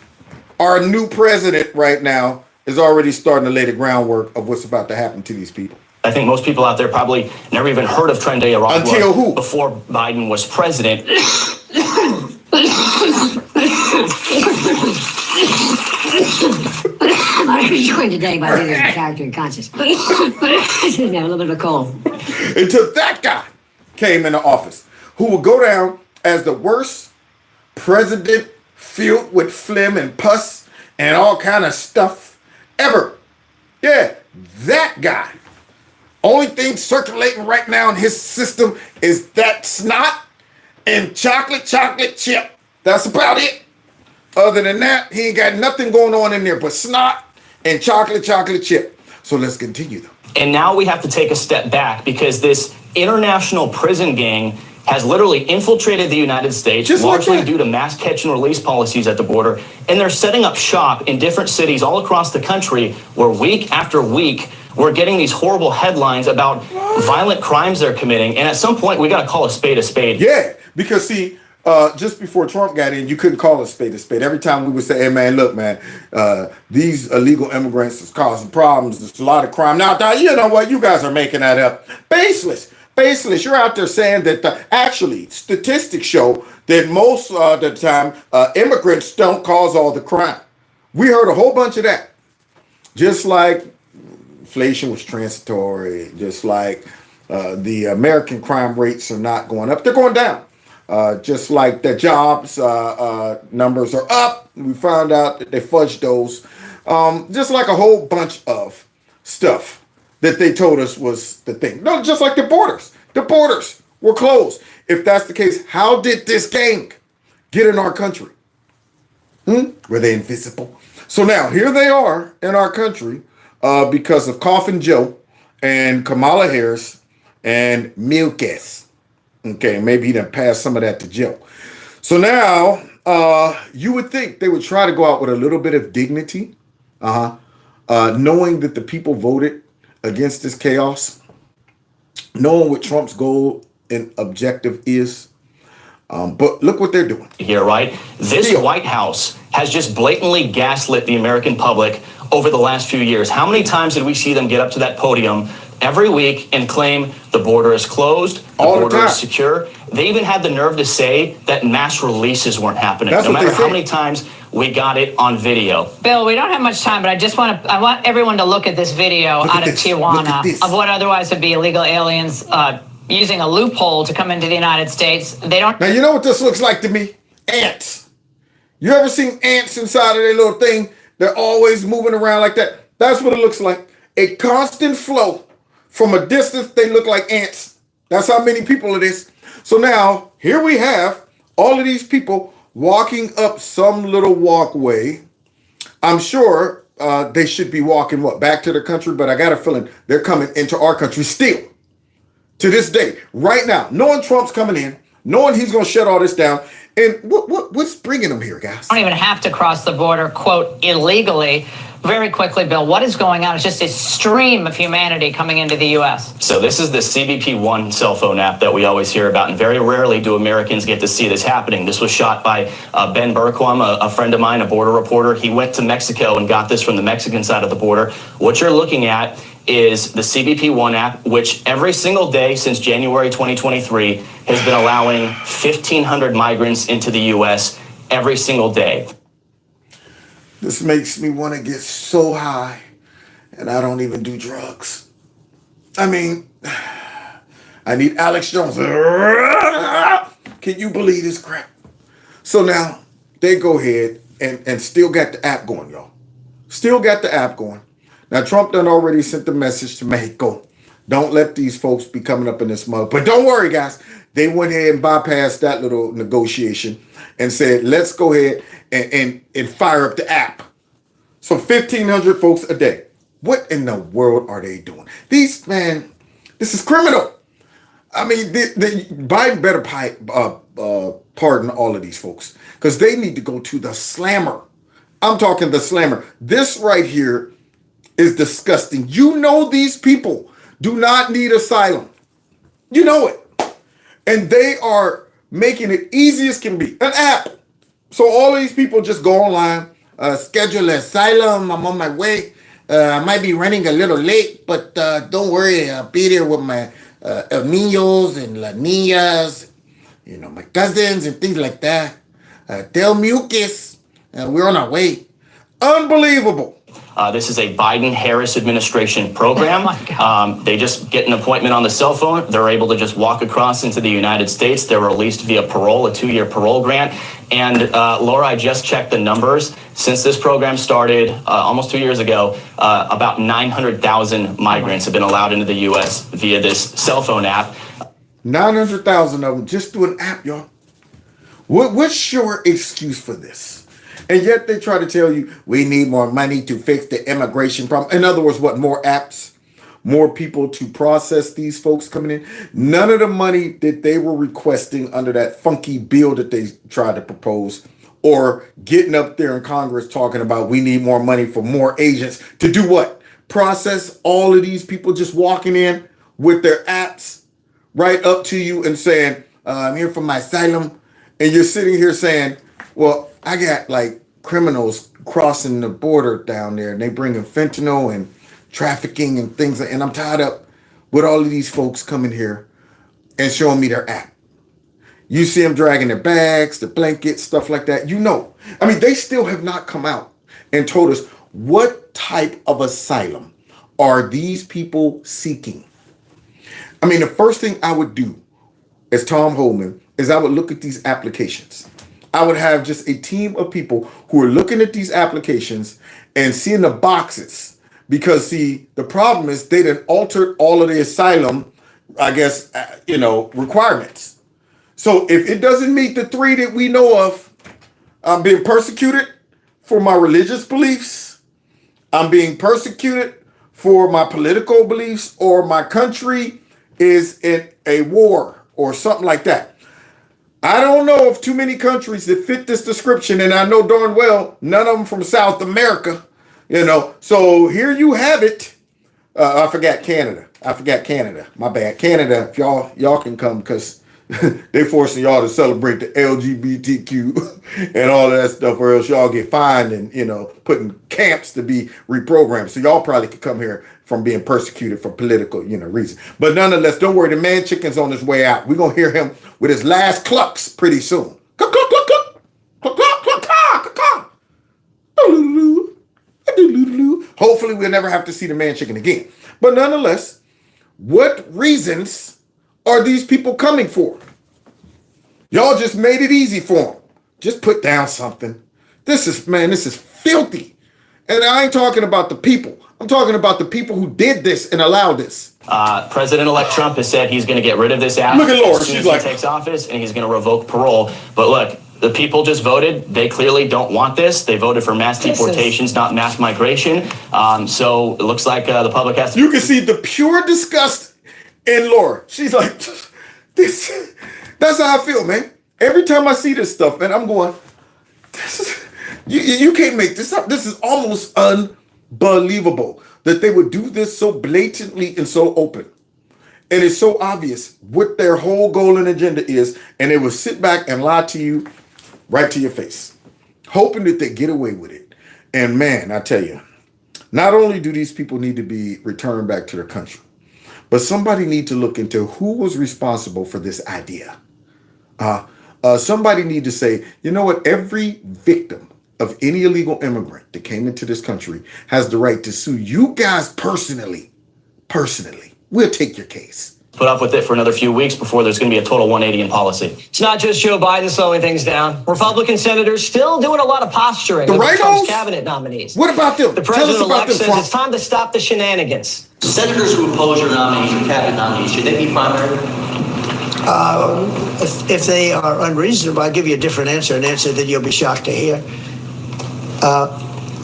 S1: Our new president right now is already starting to lay the groundwork of what's about to happen to these people.
S14: I think most people out there probably never even heard of Tren de Aragua
S1: until who?
S14: Before Biden was president.
S15: I'm joined today by leaders of character and conscience. I have a little bit of a cold.
S1: Until that guy came into office, who will go down as the worst president filled with phlegm and pus and all kind of stuff ever. Yeah, that guy. Only thing circulating right now in his system is that snot and chocolate chip. That's about it. Other than that, he ain't got nothing going on in there but snot and chocolate chip. So let's continue though.
S14: And now we have to take a step back because this international prison gang has literally infiltrated the United States, largely due to mass catch and release policies at the border. And they're setting up shop in different cities all across the country where week after week, we're getting these horrible headlines about violent crimes they're committing. And at some point, we got to call a spade a spade.
S1: Yeah, because see, just before Trump got in, you couldn't call a spade a spade. Every time we would say, hey, man, look, man, these illegal immigrants is causing problems. There's a lot of crime. Now, you know what? You guys are making that up. Baseless. You're out there saying that actually statistics show that most of the time immigrants don't cause all the crime. We heard a whole bunch of that. Just like inflation was transitory, just like the American crime rates are not going up, they're going down. Just like the jobs numbers are up, we found out that they fudged those. Just like a whole bunch of stuff that they told us was the thing. No, just like the borders. The borders were closed. If that's the case, how did this gang get in our country? Were they invisible? So now here they are in our country because of Coffin Joe and Kamala Harris and Milquez. Okay, maybe he done passed some of that to Joe. So now you would think they would try to go out with a little bit of dignity, knowing that the people voted against this chaos, knowing what Trump's goal and objective is. But look what they're doing.
S14: Here, right? This White House has just blatantly gaslit the American public over the last few years. How many times did we see them get up to that podium every week and claim the border is closed, the border is secure? They even had the nerve to say that mass releases weren't happening. No matter how many times we got it on video.
S12: Bill, we don't have much time, but I want everyone to look at this video out of Tijuana of what otherwise would be illegal aliens using a loophole to come into the United States. They don't.
S1: Now, you know what this looks like to me? Ants. You ever seen ants inside of their little thing? They're always moving around like that. That's what it looks like. A constant flow. From a distance, they look like ants. That's how many people it is. So now, here we have all of these people walking up some little walkway. I'm sure they should be walking, back to their country? But I got a feeling they're coming into our country still. To this day, right now, knowing Trump's coming in, knowing he's going to shut all this down. And what's bringing them here, guys?
S12: Don't even have to cross the border, quote, illegally. Very quickly, Bill, what is going on? It's just a stream of humanity coming into the U.S.
S14: So this is the CBP One cell phone app that we always hear about, and very rarely do Americans get to see this happening. This was shot by Ben Berquam, a friend of mine, a border reporter. He went to Mexico and got this from the Mexican side of the border. What you're looking at is the CBP One app, which every single day since January 2023 has been allowing 1,500 migrants into the U.S. every single day.
S1: This makes me want to get so high, and I don't even do drugs. I mean, I need Alex Jones. Can you believe this crap? So now they go ahead and still got the app going, y'all. Still got the app going. Now, Trump done already sent the message to Mexico. Don't let these folks be coming up in this mug. But don't worry, guys. They went ahead and bypassed that little negotiation and said, let's go ahead and fire up the app. So 1,500 folks a day. What in the world are they doing? These, man, this is criminal. I mean, Biden better pardon all of these folks because they need to go to the slammer. I'm talking the slammer. This right here is disgusting. You know these people do not need asylum. You know it. And they are making it easy as can be. An app. So all of these people just go online, schedule asylum. I'm on my way. I might be running a little late, but don't worry. I'll be there with my El Niños and La Niñas, you know, my cousins and things like that. Del Mucus. We're on our way. Unbelievable.
S14: This is a Biden-Harris administration program. They just get an appointment on the cell phone. They're able to just walk across into the United States. They're released via parole, a 2-year parole grant. And Laura, I just checked the numbers. Since this program started almost 2 years ago, about 900,000 migrants have been allowed into the U.S. via this cell phone app.
S1: 900,000 of them just through an app, y'all. What's your excuse for this? And yet they try to tell you we need more money to fix the immigration problem. In other words, what, more apps, more people to process these folks coming in? None of the money that they were requesting under that funky bill that they tried to propose, or getting up there in Congress talking about we need more money for more agents to do what? Process all of these people just walking in with their apps right up to you and saying, I'm here for my asylum. And you're sitting here saying, well, I got like criminals crossing the border down there and they bringing fentanyl and trafficking and things. And I'm tied up with all of these folks coming here and showing me their app. You see them dragging their bags, the blankets, stuff like that. You know, I mean, they still have not come out and told us what type of asylum are these people seeking. I mean, the first thing I would do as Tom Homan is I would look at these applications. I would have just a team of people who are looking at these applications and seeing the boxes. Because, see, the problem is they done altered all of the asylum, I guess, requirements. So if it doesn't meet the 3 that we know of, I'm being persecuted for my religious beliefs, I'm being persecuted for my political beliefs, or my country is in a war or something like that. I don't know of too many countries that fit this description, and I know darn well none of them from South America, So here you have it. I forgot Canada. My bad. Canada, if y'all can come, because they forcing y'all to celebrate the LGBTQ and all of that stuff, or else y'all get fined and, put in camps to be reprogrammed. So y'all probably could come here from being persecuted for political, reasons. But nonetheless, don't worry, the man chicken's on his way out. We're going to hear him with his last clucks pretty soon. Cluck, cluck, cluck, cluck. Cluck, cluck, cluck, cluck, cluck. Hopefully we'll never have to see the man chicken again. But nonetheless, what reasons are these people coming for? Y'all just made it easy for them. Just put down something. This is filthy. And I ain't talking about the people. I'm talking about the people who did this and allowed this.
S14: President-elect Trump has said he's going to get rid of this app
S1: Look at Laura.
S14: as soon
S1: She's
S14: as
S1: like,
S14: he takes office, and he's going to revoke parole. But look, the people just voted. They clearly don't want this. They voted for mass deportations, not mass migration. So it looks like the public has to...
S1: You can see the pure disgust in Laura. She's like, this. That's how I feel, man. Every time I see this stuff, man, I'm going, you can't make this up. This is almost unbelievable that they would do this so blatantly and so open. And it's so obvious what their whole goal and agenda is. And they will sit back and lie to you right to your face, hoping that they get away with it. And man, I tell you, not only do these people need to be returned back to their country, but somebody need to look into who was responsible for this idea. Somebody need to say, you know what? Every victim of any illegal immigrant that came into this country has the right to sue you guys personally. We'll take your case.
S14: put up with it for another few weeks before there's going to be a total 180 in policy.
S2: It's not just Joe Biden slowing things down. Republican senators still doing a lot of posturing
S1: The
S2: with Trump's
S1: rhinos?
S2: cabinet nominees.
S1: What about them?
S2: The
S1: Tell us about
S2: president-elect
S1: them,
S2: says
S1: Trump.
S2: it's time to stop the shenanigans.
S7: Senators who oppose your nominees, your cabinet nominees, should they be primary?
S4: If they are unreasonable, I'll give you a different answer, an answer that you'll be shocked to hear.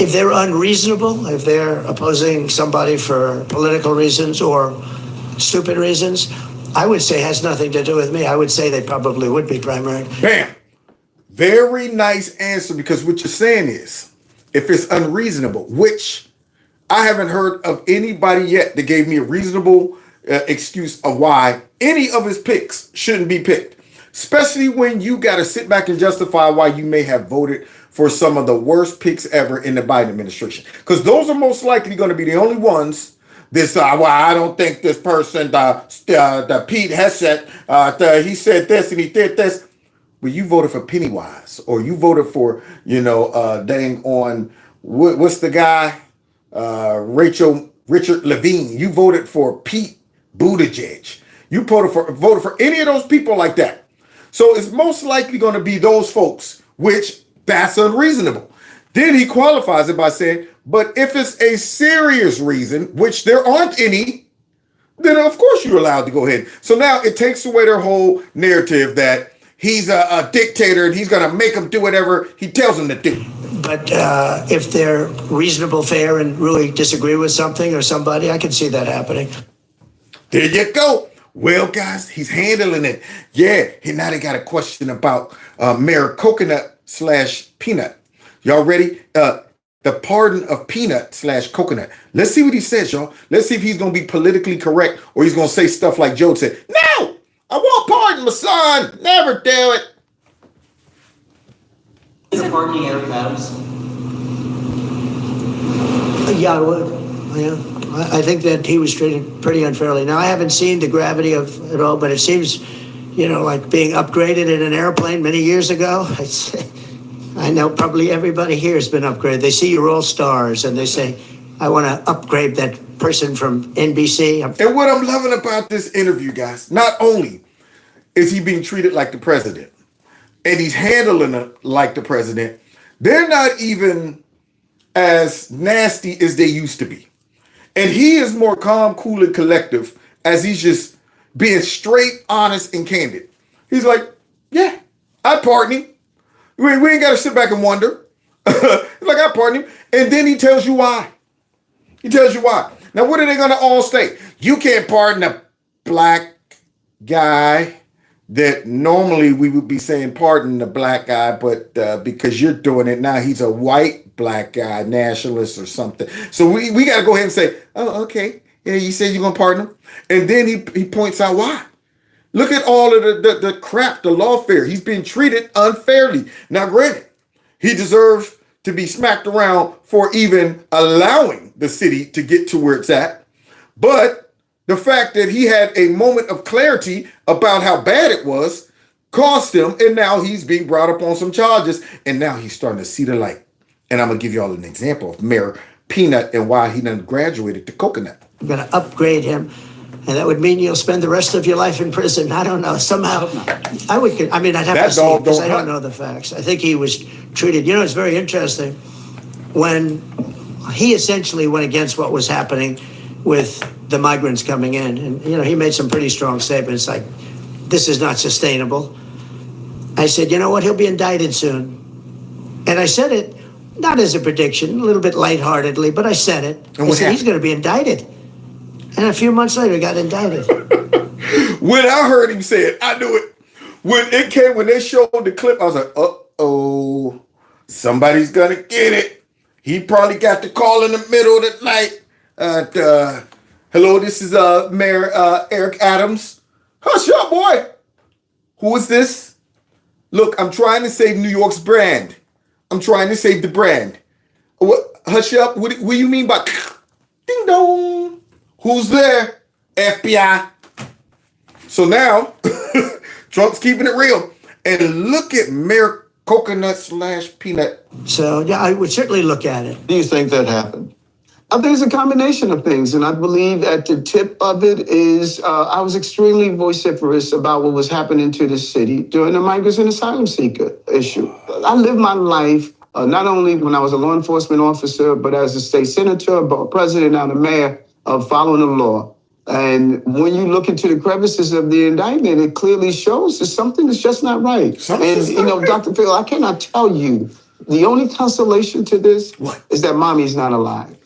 S4: If they're unreasonable, if they're opposing somebody for political reasons or stupid reasons, I would say has nothing to do with me. I would say they probably would be primary.
S1: Bam. Very nice answer, because what you're saying is, if it's unreasonable, which I haven't heard of anybody yet that gave me a reasonable excuse of why any of his picks shouldn't be picked, especially when you got to sit back and justify why you may have voted for some of the worst picks ever in the Biden administration. Because those are most likely going to be the only ones. This, well, I don't think this person, the Pete Hegseth, he said this and he did this. Well, you voted for Pennywise, or you voted for, dang on, what's the guy? Richard Levine. You voted for Pete Buttigieg. You voted for any of those people like that. So it's most likely going to be those folks, which that's unreasonable. Then he qualifies it by saying, but if it's a serious reason, which there aren't any, then of course you're allowed to go ahead. So now it takes away their whole narrative that he's a dictator and he's going to make them do whatever he tells them to do.
S4: But if they're reasonable, fair, and really disagree with something or somebody, I can see that happening.
S1: There you go. Well, guys, he's handling it. Yeah, now they got a question about Mayor Coconut/Peanut. Y'all ready? The pardon of Peanut/Coconut. Let's see what he says, y'all. Let's see if he's going to be politically correct or he's going to say stuff like Joe said. No, I won't pardon my son. Never do it.
S7: Is it pardoning Eric Adams?
S4: Yeah, I would. Yeah. I think that he was treated pretty unfairly. Now, I haven't seen the gravity of it all, but it seems, like being upgraded in an airplane many years ago. I know probably everybody here has been upgraded. They see you're all stars and they say, I want to upgrade that person from NBC.
S1: And what I'm loving about this interview, guys, not only is he being treated like the president and he's handling it like the president, they're not even as nasty as they used to be. And he is more calm, cool, and collective as he's just being straight, honest, and candid. He's like, yeah, I pardon him. We ain't got to sit back and wonder. Like, I pardon him. And then he tells you why. He tells you why. Now, what are they going to all say? You can't pardon a black guy that normally we would be saying pardon the black guy, but because you're doing it now, he's a white black guy, nationalist or something. So we got to go ahead and say, oh, okay. Yeah, you said you're going to pardon him. And then he points out why. Look at all of the crap, the lawfare. He's being treated unfairly. Now, granted, he deserves to be smacked around for even allowing the city to get to where it's at. But the fact that he had a moment of clarity about how bad it was cost him, and now he's being brought up on some charges, and now he's starting to see the light. And I'm going to give you all an example of Mayor Peanut and why he done graduated to Coconut.
S4: I'm going to upgrade him. And that would mean you'll spend the rest of your life in prison. I don't know. Somehow, I'd have to see because I don't know the facts. I think he was treated. It's very interesting. When he essentially went against what was happening with the migrants coming in, and he made some pretty strong statements like, "This is not sustainable." I said, "You know what? He'll be indicted soon." And I said it not as a prediction, a little bit lightheartedly, but I said it. I said he's going to be indicted. And a few months later, he got indicted.
S1: When I heard him say it, I knew it. When they showed the clip, I was like, uh-oh, somebody's going to get it. He probably got the call in the middle of the night. Hello, this is Mayor Eric Adams. Hush up, boy. Who is this? Look, I'm trying to save New York's brand. I'm trying to save the brand. What? Hush up. What do you mean by ding dong? Who's there? FBI. So now, Trump's keeping it real. And look at Mayor Coconut/Peanut.
S4: So, yeah, I would certainly look at it.
S16: Do you think that happened? I think it's a combination of things, and I believe at the tip of it is I was extremely vociferous about what was happening to the city during the migrants and asylum seeker issue. I lived my life not only when I was a law enforcement officer, but as a state senator, a president, and a mayor, of following the law. And when you look into the crevices of the indictment, it clearly shows there's something that's just not right. Dr. Phil, I cannot tell you, the only consolation to this is that mommy's not alive.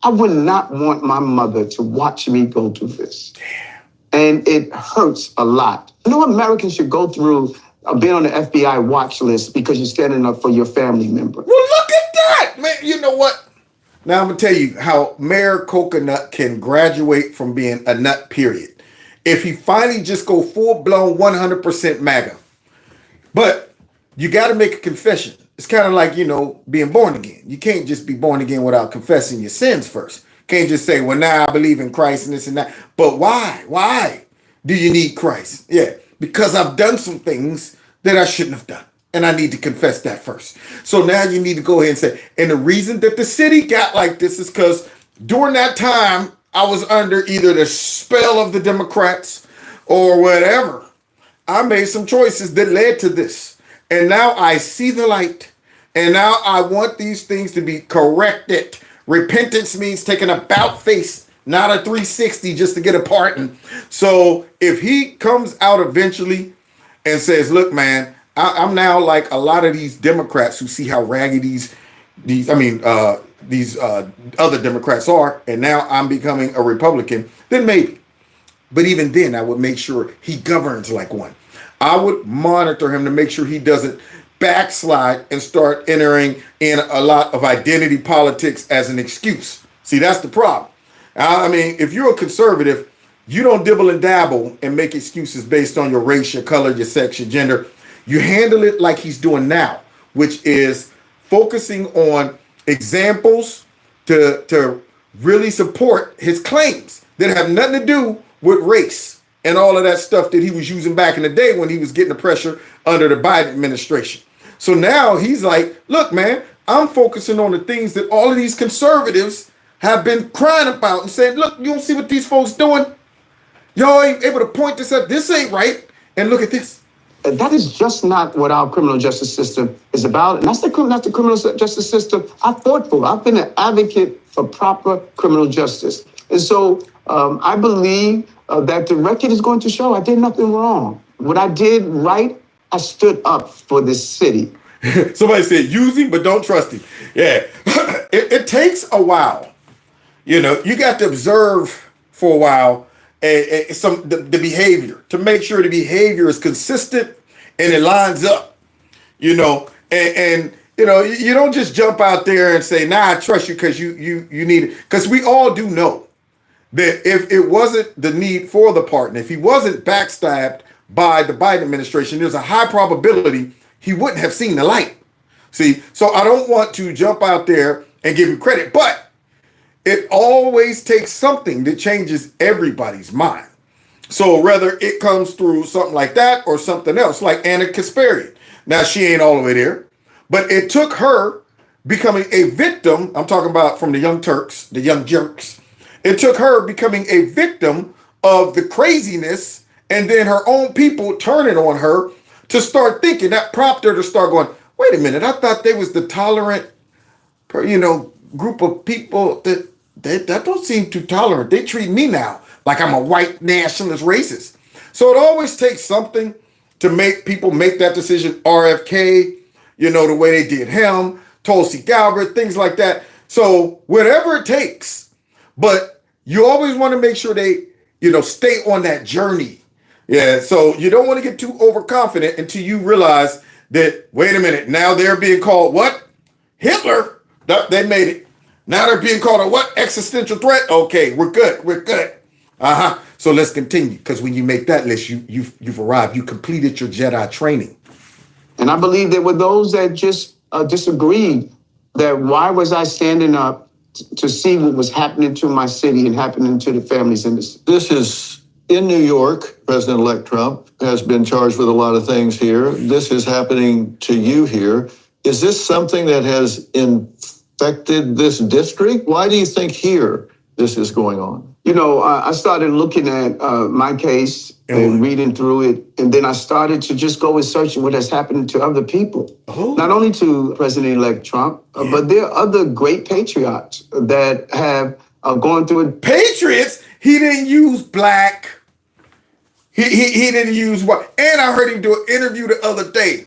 S16: I would not want my mother to watch me go through this. And it hurts a lot. No American should go through being on the FBI watch list because you're standing up for your family member.
S1: Well, look at that, man. You know what? Now I'm going to tell you how Mayor Coconut can graduate from being a nut, period. If he finally just go full-blown 100% MAGA. But you got to make a confession. It's kind of like, being born again. You can't just be born again without confessing your sins first. Can't just say, well, now I believe in Christ and this and that. But why? Why do you need Christ? Yeah, because I've done some things that I shouldn't have done. And I need to confess that first. So now you need to go ahead and say, and the reason that the city got like this is because during that time, I was under either the spell of the Democrats or whatever. I made some choices that led to this. And now I see the light. And now I want these things to be corrected. Repentance means taking a about face, not a 360 just to get a pardon. So if he comes out eventually and says, look, man, I'm now like a lot of these Democrats who see how raggedy these other Democrats are, and now I'm becoming a Republican, then maybe. But even then, I would make sure he governs like one. I would monitor him to make sure he doesn't backslide and start entering in a lot of identity politics as an excuse. See, that's the problem. I mean, if you're a conservative, you don't dibble and dabble and make excuses based on your race, your color, your sex, your gender. You handle it like he's doing now, which is focusing on examples to really support his claims that have nothing to do with race and all of that stuff that he was using back in the day when he was getting the pressure under the Biden administration. So now he's like, look, man, I'm focusing on the things that all of these conservatives have been crying about and saying, look, you don't see what these folks doing? Y'all ain't able to point this up. This ain't right. And look at this.
S16: That is just not what our criminal justice system is about. And that's the criminal justice system I fought for. I've been an advocate for proper criminal justice. And so I believe that the record is going to show I did nothing wrong. What I did right, I stood up for this city.
S1: Somebody said, use him, but don't trust him. Yeah, it takes a while. You got to observe for a while the behavior to make sure the behavior is consistent and it lines up, and you don't just jump out there and say, nah, I trust you because you need it. Because we all do know that if it wasn't the need for the partner, if he wasn't backstabbed by the Biden administration, there's a high probability he wouldn't have seen the light. See, so I don't want to jump out there and give him credit, but it always takes something that changes everybody's mind. So whether it comes through something like that or something else, like Anna Kasparian. Now, she ain't all the way there, but it took her becoming a victim. I'm talking about from the Young Turks, the Young Jerks. It took her becoming a victim of the craziness and then her own people turning on her to start thinking. That prompted her to start going, wait a minute, I thought they was the tolerant, group of people that don't seem too tolerant. They treat me now like I'm a white nationalist racist. So it always takes something to make people make that decision. RFK, the way they did him, Tulsi Gabbard, things like that. So whatever it takes, but you always want to make sure they, stay on that journey. Yeah, so you don't want to get too overconfident until you realize that, wait a minute, now they're being called what? Hitler? They made it. Now they're being called a what? Existential threat? Okay, we're good. So let's continue, because when you make that list, you've arrived. You completed your Jedi training.
S16: And I believe there were those that just disagreed that why was I standing up to see what was happening to my city and happening to the families in this.
S17: This is in New York. President-elect Trump has been charged with a lot of things here. This is happening to you here. Is this something that has affected this district? Why do you think here this is going on?
S16: I started looking at my case and reading through it, and then I started to just go and search what has happened to other people. Not only to President-elect Trump, but there are other great patriots that have gone through it.
S1: Patriots? He didn't use black. He didn't use white. And I heard him do an interview the other day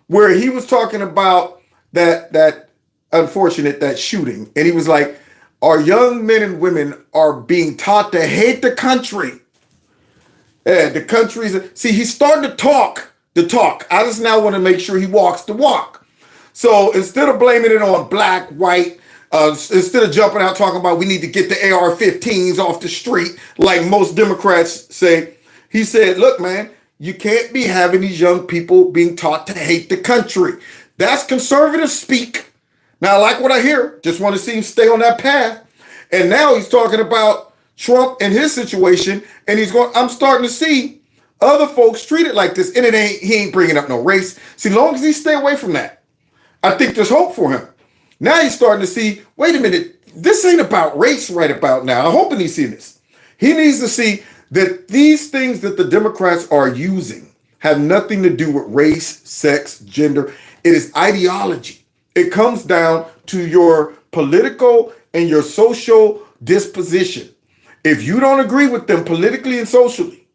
S1: where he was talking about that unfortunate shooting, and he was like, our young men and women are being taught to hate the country. Yeah, the country's... See, he's starting to talk the talk. I just now want to make sure he walks the walk. So instead of blaming it on black, white, instead of jumping out talking about we need to get the AR-15s off the street, like most Democrats say, he said, look, man, you can't be having these young people being taught to hate the country. That's conservative speak. Now, I like what I hear. Just want to see him stay on that path. And now he's talking about Trump and his situation, and I'm starting to see other folks treat it like this, and he ain't bringing up no race. See, as long as he stay away from that, I think there's hope for him. Now he's starting to see, wait a minute, this ain't about race right about now. I'm hoping he's seeing this. He needs to see that these things that the Democrats are using have nothing to do with race, sex, gender. It is ideology. It comes down to your political and your social disposition. If you don't agree with them politically and socially,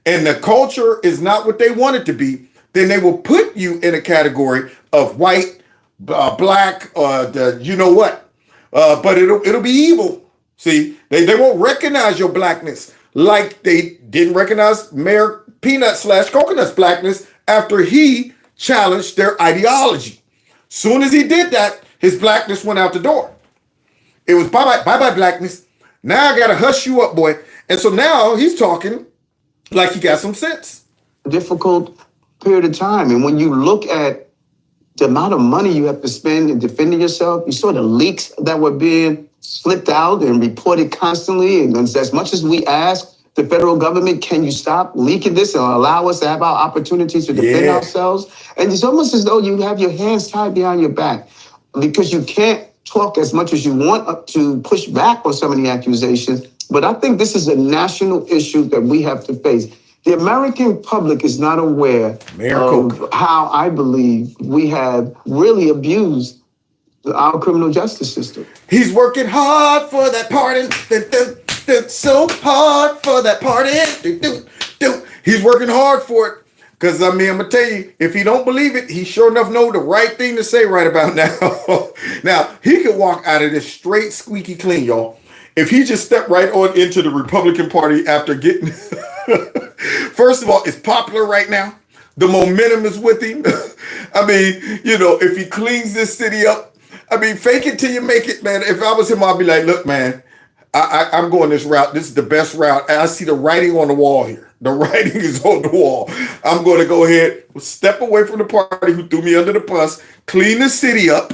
S1: and the culture is not what they want it to be, then they will put you in a category of white, black, you know what. But it'll be evil. See, they won't recognize your blackness like they didn't recognize Mayor Peanut/Coconut's blackness after he challenged their ideology. Soon as he did that, his blackness went out the door. It was bye-bye blackness. Now I got to hush you up, boy. And so now he's talking like he got some sense.
S16: Difficult period of time. And when you look at the amount of money you have to spend in defending yourself, you saw the leaks that were being slipped out and reported constantly. And as much as we ask the federal government, can you stop leaking this and allow us to have our opportunities to defend ourselves? And it's almost as though you have your hands tied behind your back because you can't talk as much as you want to push back on some of the accusations. But I think this is a national issue that we have to face. The American public is not aware of how I believe we have really abused our criminal justice system.
S1: He's working hard for that pardon. So hard for that party. He's working hard for it. Because, I'm going to tell you, if he don't believe it, he sure enough know the right thing to say right about now. Now, he could walk out of this straight squeaky clean, y'all. If he just stepped right on into the Republican Party after getting... First of all, it's popular right now. The momentum is with him. I mean, if he cleans this city up, fake it till you make it, man. If I was him, I'd be like, look, man, I'm going this route. This is the best route. And I see the writing on the wall here. The writing is on the wall. I'm going to go ahead, step away from the party who threw me under the bus, clean the city up,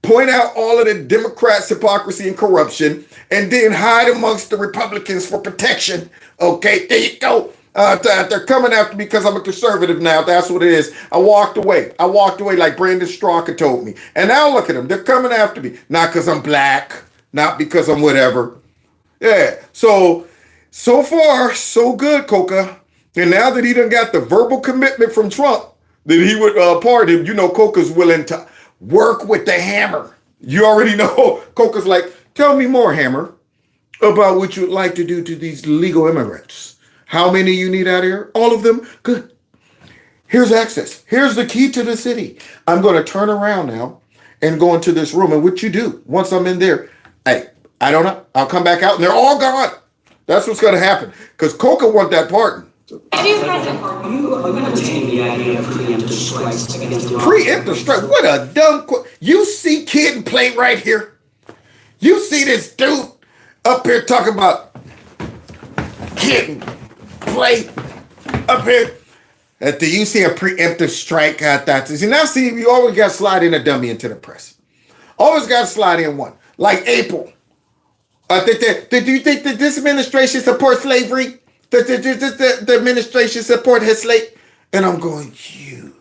S1: point out all of the Democrats' hypocrisy and corruption, and then hide amongst the Republicans for protection. Okay, there you go. They're coming after me because I'm a conservative now. That's what it is. I walked away like Brandon Straka told me. And now look at them. They're coming after me. Not because I'm black. Not because I'm whatever. Yeah. So far, so good, Coca. And now that he done got the verbal commitment from Trump that he would pardon him, Coca's willing to work with the hammer. You already know. Coca's like, tell me more, Hammer, about what you'd like to do to these legal immigrants. How many you need out here? All of them? Good. Here's access. Here's the key to the city. I'm going to turn around now and go into this room. And what you do, once I'm in there, hey, I don't know. I'll come back out and they're all gone. That's what's going to happen. Because Coca want that pardon.
S15: Are you entertain the idea of preemptive strikes against the
S1: Preemptive strike? What a dumb You see Kid and Play right here? You see this dude up here talking about Kid and Play up here? Do you see a preemptive strike? See, you always got to slide in a dummy into the press. Always got to slide in one. Like April. Do you think that this administration supports slavery? The administration support his slave? And I'm going, you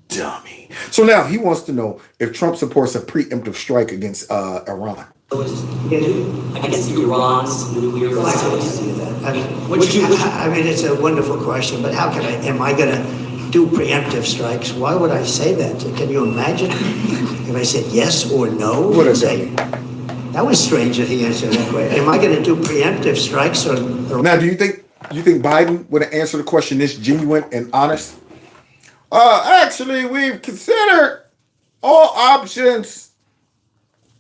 S1: dummy. So now he wants to know if Trump supports a preemptive strike against Iran.
S14: Against Iran's nuclear facilities.
S4: I mean, it's a wonderful question, but how can am I going to do preemptive strikes? Why would I say that? Can you imagine if I said yes or no?
S1: What is that?
S4: That was strange that he answered that way. Am I going to do preemptive strikes or
S1: now? Do you think Biden would answer the question this genuine and honest? Actually, we've considered all options,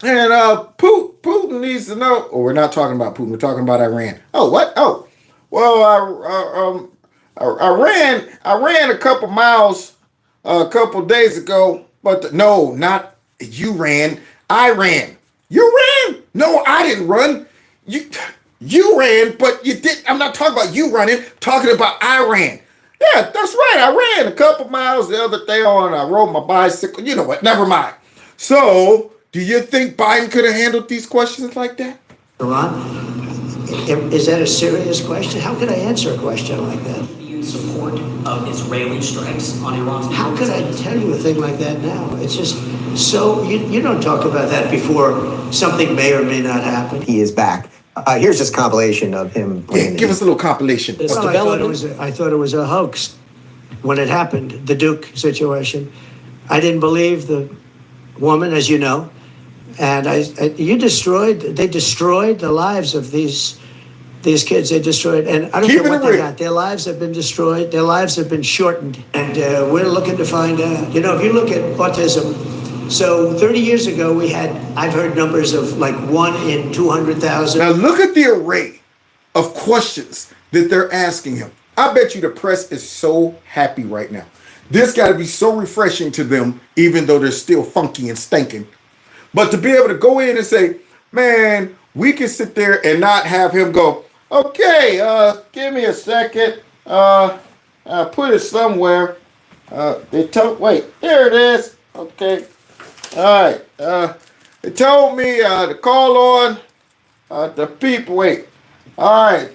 S1: and Putin needs to know. Oh, we're not talking about Putin. We're talking about Iran. Oh, what? Oh, well, I ran a couple miles a couple days ago, but no, not you ran. I ran. You ran? No, I didn't run. You ran, but you didn't. I'm not talking about you running. I'm talking about I ran. Yeah, that's right. I ran a couple miles the other day I rode my bicycle. You know what? Never mind. So, do you think Biden could have handled these questions like that?
S4: Iran? Is that a serious question? How could I answer a question like that?
S14: In support of Israeli strikes on Iran's.
S4: How could I tell you a thing like that now? It's just so you don't talk about that before something may or may not happen.
S10: He is back. Here's just a compilation of him.
S1: Yeah, give us a little compilation.
S4: Well, I thought it was a hoax when it happened, the Duke situation. I didn't believe the woman, as you know, and they destroyed the lives of these kids. They destroyed, and I don't care what they got. Their lives have been destroyed. Their lives have been shortened, and we're looking to find out. You know, if you look at autism. So 30 years ago, I've heard numbers of like 1 in 200,000.
S1: Now look at the array of questions that they're asking him. I bet you the press is so happy right now. This got to be so refreshing to them, even though they're still funky and stinking. But to be able to go in and say, man, we can sit there and not have him go, okay, give me a second. Put it somewhere. Wait, there it is. Okay. All right. They told me to call on the people. Wait. All right.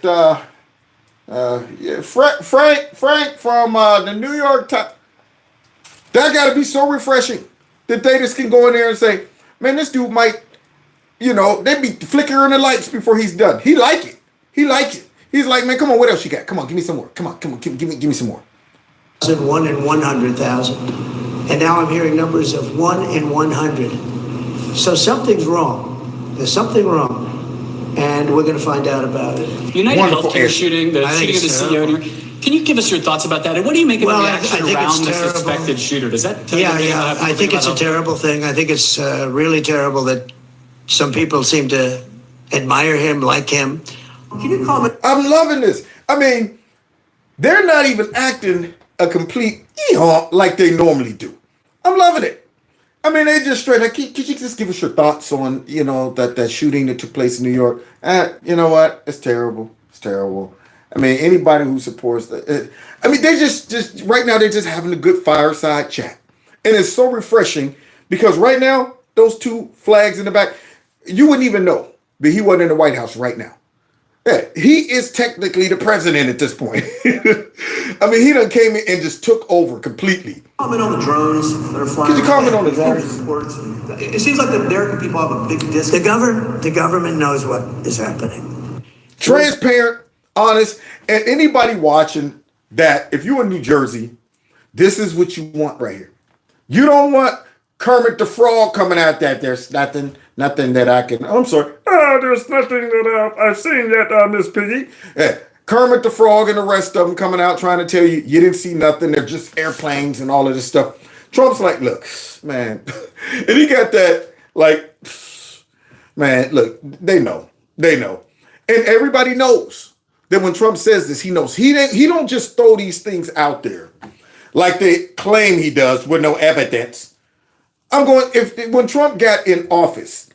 S1: Yeah, Frank from the New York Times. That got to be so refreshing that they just can go in there and say, man, this dude might, they be flickering the lights before he's done. He like it. He's like, man, come on, what else you got? Come on, give me some more. Come on, give me some more.
S4: 1 in 100,000. And now I'm hearing numbers of 1 in 100. So something's wrong. There's something wrong. And we're going to find out about it.
S18: United Healthcare shooting, the shooting of the CEO. Can you give us your thoughts about that? And what do you make of the reaction around the suspected shooter? Does that tell you
S4: I think it's a terrible thing. I think it's really terrible that some people seem to admire him, like him.
S1: Can you comment? I'm loving this. I mean, they're not even acting a complete like they normally do. I'm loving it. I mean, they just straight like, could you just give us your thoughts on, that shooting that took place in New York? You know what? It's terrible. It's terrible. I mean, anybody who supports that. I mean, they just right now, they're just having a good fireside chat. And it's so refreshing because right now, those two flags in the back, you wouldn't even know that he wasn't in the White House right now. Yeah, he is technically the president at this point. I mean, he done came in and just took over completely.
S7: Comment on the drones that are flying.
S1: Could you comment on the drones?
S7: It seems like the American people have a big
S4: disconnect. The government knows what is happening.
S1: Transparent, honest, and anybody watching that, if you're in New Jersey, this is what you want right here. You don't want Kermit the Frog coming out that there's nothing that I can. I'm sorry. There's nothing that I've seen yet, Miss Piggy. Yeah, Kermit the Frog and the rest of them coming out trying to tell you didn't see nothing. They're just airplanes and all of this stuff. Trump's like, look, man, and he got that like, man, look, they know, and everybody knows that when Trump says this, he knows he don't just throw these things out there like they claim he does with no evidence. When Trump got in office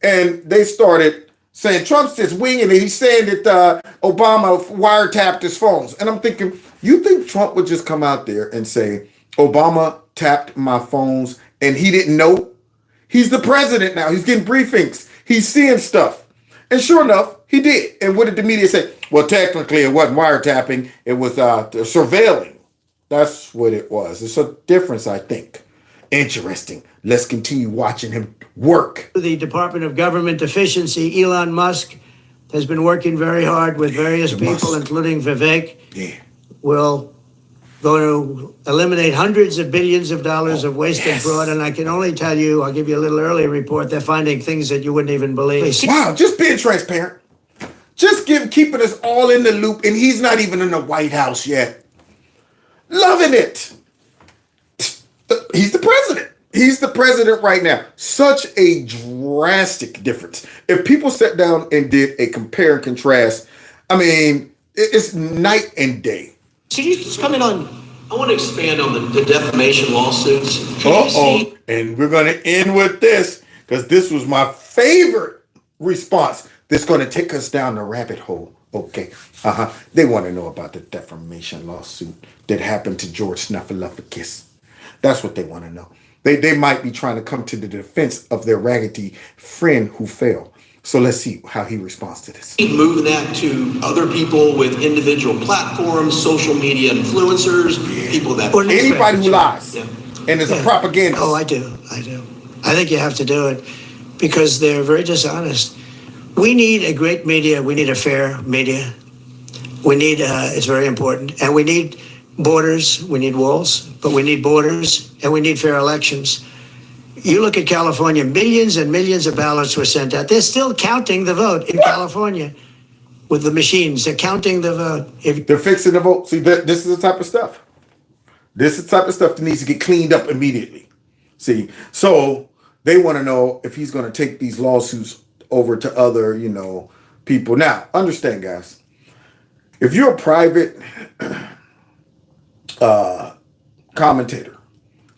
S1: and they started saying Trump's just winging it, he's saying that Obama wiretapped his phones. And I'm thinking, you think Trump would just come out there and say, Obama tapped my phones and he didn't know? He's the president now. He's getting briefings. He's seeing stuff. And sure enough, he did. And what did the media say? Well, technically, it wasn't wiretapping. It was surveilling. That's what it was. It's a difference, I think. Interesting. Let's continue watching him work.
S4: The Department of Government Efficiency, Elon Musk, has been working very hard with various people, including Vivek.
S1: Yeah.
S4: Will go to eliminate hundreds of billions of dollars of waste and fraud. And I can only tell you, I'll give you a little early report, they're finding things that you wouldn't even believe.
S1: Wow, just being transparent. Just keeping us all in the loop, and he's not even in the White House yet. Loving it. He's the president. He's the president right now. Such a drastic difference. If people sat down and did a compare and contrast, I mean, it's night and day.
S19: Could you just comment on, I want to expand on the defamation lawsuits.
S1: And we're going to end with this, because this was my favorite response that's going to take us down the rabbit hole. Okay. They want to know about the defamation lawsuit that happened to George Snuffleupagus. That's what they want to know. They might be trying to come to the defense of their raggedy friend who fell. So let's see how he responds to this.
S19: Moving that to other people with individual platforms, social media influencers, people that...
S1: Anybody who lies. Yeah. And it's a propaganda.
S4: Oh, I do. I think you have to do it because they're very dishonest. We need a great media. We need a fair media. We need, it's very important. And we need borders. We need walls, but we need borders and we need fair elections. You look at California, millions and millions of ballots were sent out. They're still counting the vote in California with the machines. They're counting the vote.
S1: They're fixing the vote. See, this is the type of stuff. This is the type of stuff that needs to get cleaned up immediately. See, so they want to know if he's going to take these lawsuits over to other, people. Now, understand, guys, if you're a private commentator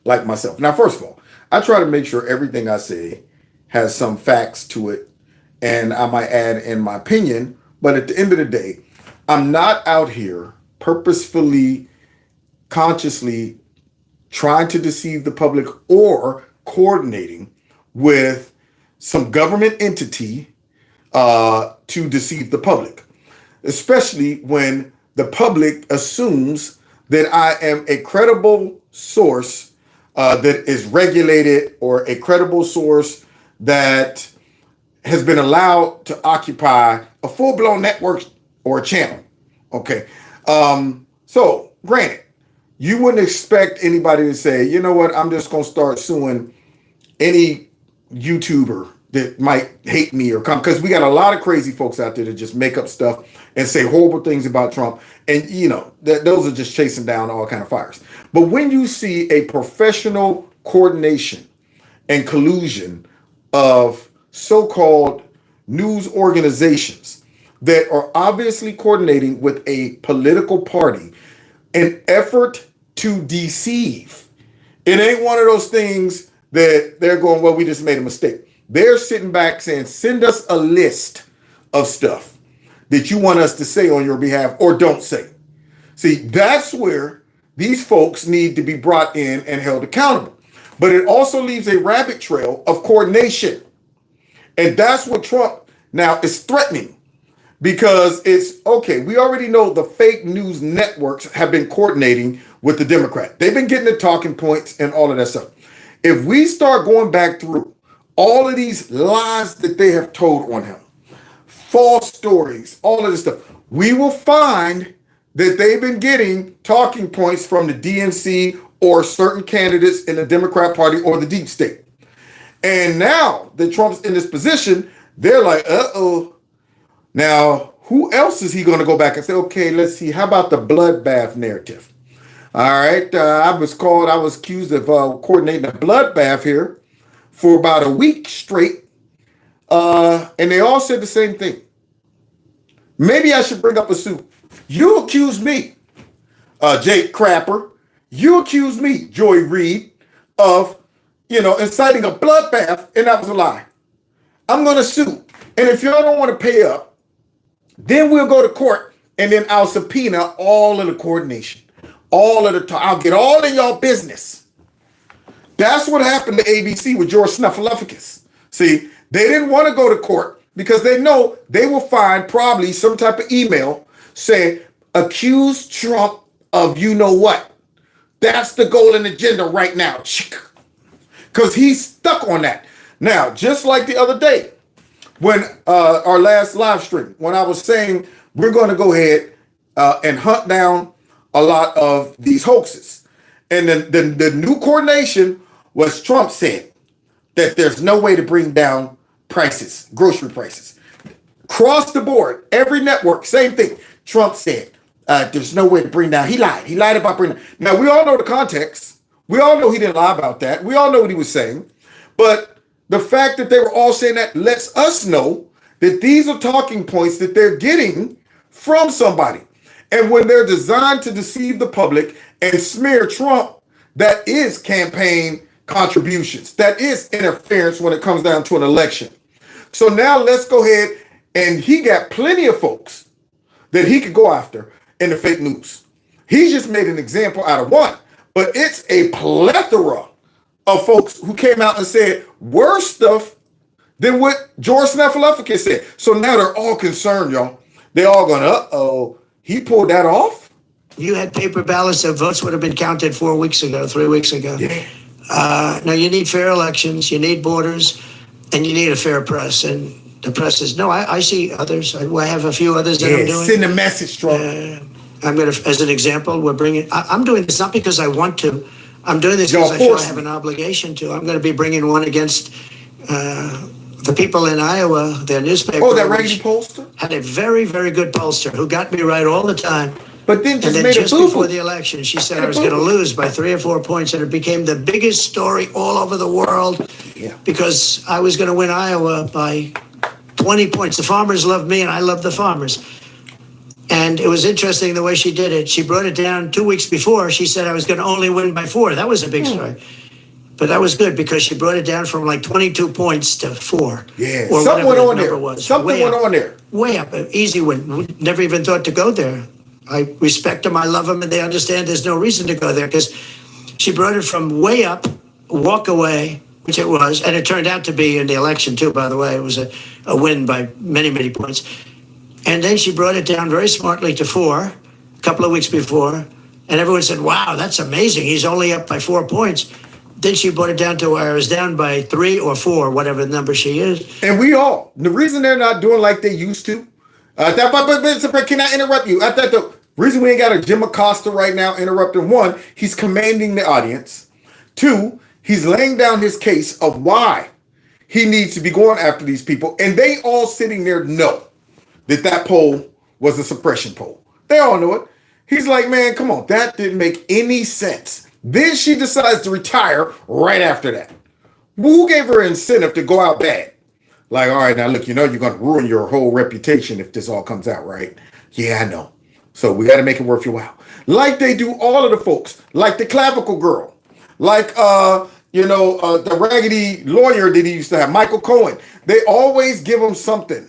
S1: like myself. Now, first of all, I try to make sure everything I say has some facts to it, and I might add in my opinion, but at the end of the day, I'm not out here purposefully, consciously trying to deceive the public or coordinating with some government entity to deceive the public, especially when the public assumes that I am a credible source that is regulated or a credible source that has been allowed to occupy a full-blown network or a channel. Okay. So granted, you wouldn't expect anybody to say, you know what, I'm just going to start suing any YouTuber that might hate me or come, because we got a lot of crazy folks out there that just make up stuff and say horrible things about Trump. And, those are just chasing down all kind of fires. But when you see a professional coordination and collusion of so-called news organizations that are obviously coordinating with a political party, an effort to deceive, it ain't one of those things that they're going, well, we just made a mistake. They're sitting back saying, send us a list of stuff that you want us to say on your behalf or don't say. See, that's where these folks need to be brought in and held accountable. But it also leaves a rabbit trail of coordination. And that's what Trump now is threatening, because it's okay. We already know the fake news networks have been coordinating with the Democrat. They've been getting the talking points and all of that stuff. If we start going back through all of these lies that they have told on him, false stories, all of this stuff, we will find that they've been getting talking points from the DNC or certain candidates in the Democrat Party or the deep state. And now that Trump's in this position, they're like, uh-oh. Now, who else is he going to go back and say, okay, let's see, how about the bloodbath narrative? All right, I was accused of coordinating a bloodbath here for about a week straight. And they all said the same thing. Maybe I should bring up a suit. You accuse me, Jake Crapper. You accuse me, Joy Reid, of, inciting a bloodbath, and that was a lie. I'm going to sue. And if y'all don't want to pay up, then we'll go to court, and then I'll subpoena all of the coordination. I'll get all in y'all business. That's what happened to ABC with George Snuffleupagus. See, they didn't want to go to court because they know they will find probably some type of email saying, accuse Trump of you know what. That's the goal and agenda right now. because he's stuck on that. Now, just like the other day, when our last live stream, when I was saying we're going to go ahead and hunt down a lot of these hoaxes. And then the new coordination was Trump said that there's no way to bring down prices, grocery prices. Across the board, every network, same thing. Trump said there's no way to bring down. He lied. He lied about bringing down. Now, we all know the context. We all know he didn't lie about that. We all know what he was saying. But the fact that they were all saying that lets us know that these are talking points that they're getting from somebody. And when they're designed to deceive the public and smear Trump, that is campaign contributions. That is interference when it comes down to an election. So now let's go ahead, and he got plenty of folks that he could go after in the fake news. He just made an example out of one, but it's a plethora of folks who came out and said worse stuff than what George Snuffleupagus said. So now they're all concerned, y'all. They all going, uh-oh, he pulled that off?
S4: You had paper ballots of votes would have been counted 4 weeks ago, 3 weeks ago.
S1: Yeah.
S4: Now, you need fair elections, you need borders, and you need a fair press. And the press is, no, I see others. I have a few others that I'm doing.
S1: Send a message, Trump.
S4: I'm going to, as an example, I'm doing this not because I want to. I'm doing this because I feel I have an obligation to. I'm going to be bringing one against the people in Iowa, their newspaper.
S1: Oh, that raggedy pollster?
S4: Had a very, very good pollster who got me right all the time.
S1: But then just
S4: before the election, she said I was going to lose by 3 or 4 points, and it became the biggest story all over the world because I was going to win Iowa by 20 points. The farmers loved me, and I loved the farmers. And it was interesting the way she did it. She brought it down 2 weeks before. She said I was going to only win by 4. That was a big story. But that was good because she brought it down from like 22 points to 4.
S1: Yeah,
S4: or
S1: something went on there.
S4: Was.
S1: Something went on there.
S4: Way up, easy win. Never even thought to go there. I respect them, I love them, and they understand there's no reason to go there because she brought it from way up, walk away, which it was, and it turned out to be in the election too, by the way. It was a win by many, many points. And then she brought it down very smartly to 4 a couple of weeks before, and everyone said, wow, that's amazing. He's only up by 4 points. Then she brought it down to where I was down by 3 or 4, whatever the number she is.
S1: And the reason they're not doing like they used to, but can I interrupt you? I thought the reason we ain't got a Jim Acosta right now interrupting, 1, he's commanding the audience. 2, he's laying down his case of why he needs to be going after these people. And they all sitting there know that poll was a suppression poll. They all know it. He's like, man, come on, that didn't make any sense. Then she decides to retire right after that. Who gave her incentive to go out bad? Like, all right, now look, you're going to ruin your whole reputation if this all comes out, right? Yeah, I know. So we got to make it worth your while. Like they do all of the folks, like the clavicle girl, like, the raggedy lawyer that he used to have, Michael Cohen. They always give him something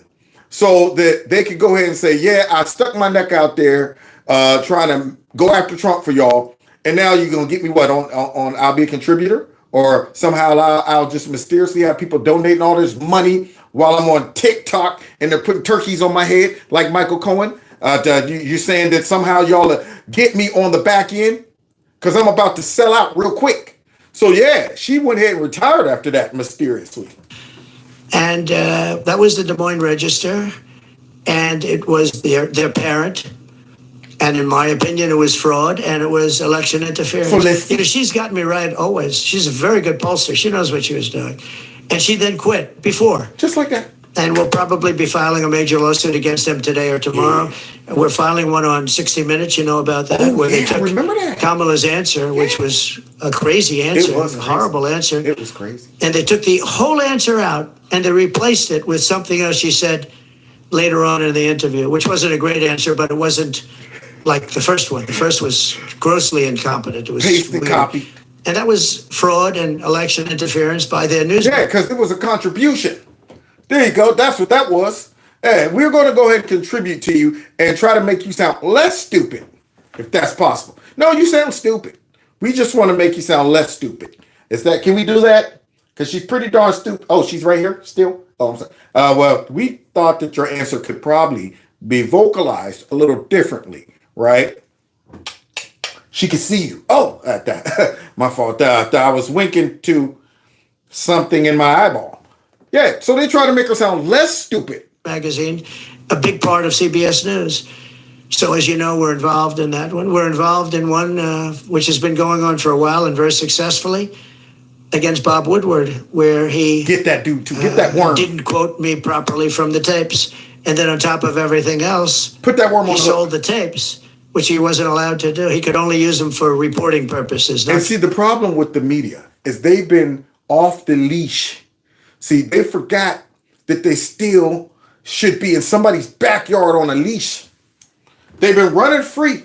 S1: so that they could go ahead and say, yeah, I stuck my neck out there trying to go after Trump for y'all. And now you're going to get me what on I'll be a contributor, or somehow I'll just mysteriously have people donating all this money while I'm on TikTok and they're putting turkeys on my head like Michael Cohen. You're saying that somehow y'all get me on the back end because I'm about to sell out real quick. So yeah, she went ahead and retired after that mysteriously.
S4: And that was the Des Moines Register, and it was their parent. And in my opinion, it was fraud and it was election interference. So she's gotten me right always. She's a very good pollster. She knows what she was doing. And she then quit before.
S1: Just like that.
S4: And we'll probably be filing a major lawsuit against them today or tomorrow. Yeah. We're filing one on 60 Minutes. You know about that? Where they took Kamala's answer, which was a crazy answer. It was a horrible answer.
S1: It was crazy.
S4: And they took the whole answer out and they replaced it with something else she said later on in the interview, which wasn't a great answer, but it wasn't like the first one. The first was grossly incompetent. It was
S1: paste and copy.
S4: And that was fraud and election interference by their newspaper.
S1: Yeah, because it was a contribution. There you go. That's what that was. Hey, we're going to go ahead and contribute to you and try to make you sound less stupid, if that's possible. No, you sound stupid. We just want to make you sound less stupid. Can we do that? Because she's pretty darn stupid. Oh, she's right here still? Oh, I'm sorry. Well, we thought that your answer could probably be vocalized a little differently, right? She could see you. Oh, at that. My fault. I was winking to something in my eyeball. Yeah, so they try to make her sound less stupid.
S4: Magazine, a big part of CBS News. So as you know, we're involved in that one. We're involved in one which has been going on for a while and very successfully against Bob Woodward, where he
S1: get that dude to get that worm.
S4: Didn't quote me properly from the tapes, and then on top of everything else,
S1: put that worm on.
S4: He sold the tapes, which he wasn't allowed to do. He could only use them for reporting purposes.
S1: And see, the problem with the media is they've been off the leash. See, they forgot that they still should be in somebody's backyard on a leash. They've been running free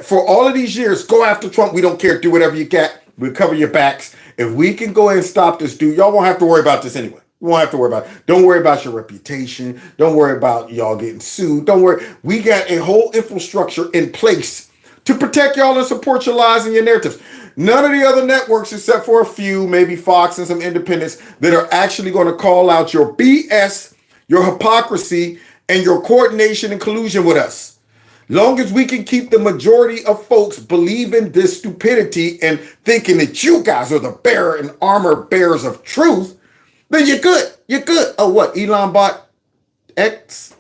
S1: for all of these years. Go after Trump. We don't care. Do whatever you got. We'll cover your backs. If we can go ahead and stop this dude, y'all won't have to worry about this anyway. You won't have to worry about it. Don't worry about your reputation. Don't worry about y'all getting sued. Don't worry. We got a whole infrastructure in place to protect y'all and support your lies and your narratives. None of the other networks, except for a few, maybe Fox and some independents, that are actually going to call out your BS, your hypocrisy, and your coordination and collusion with us. Long as we can keep the majority of folks believing this stupidity and thinking that you guys are the bearer and armor bearers of truth, then you're good. You're good. Oh, what? Elon bought X?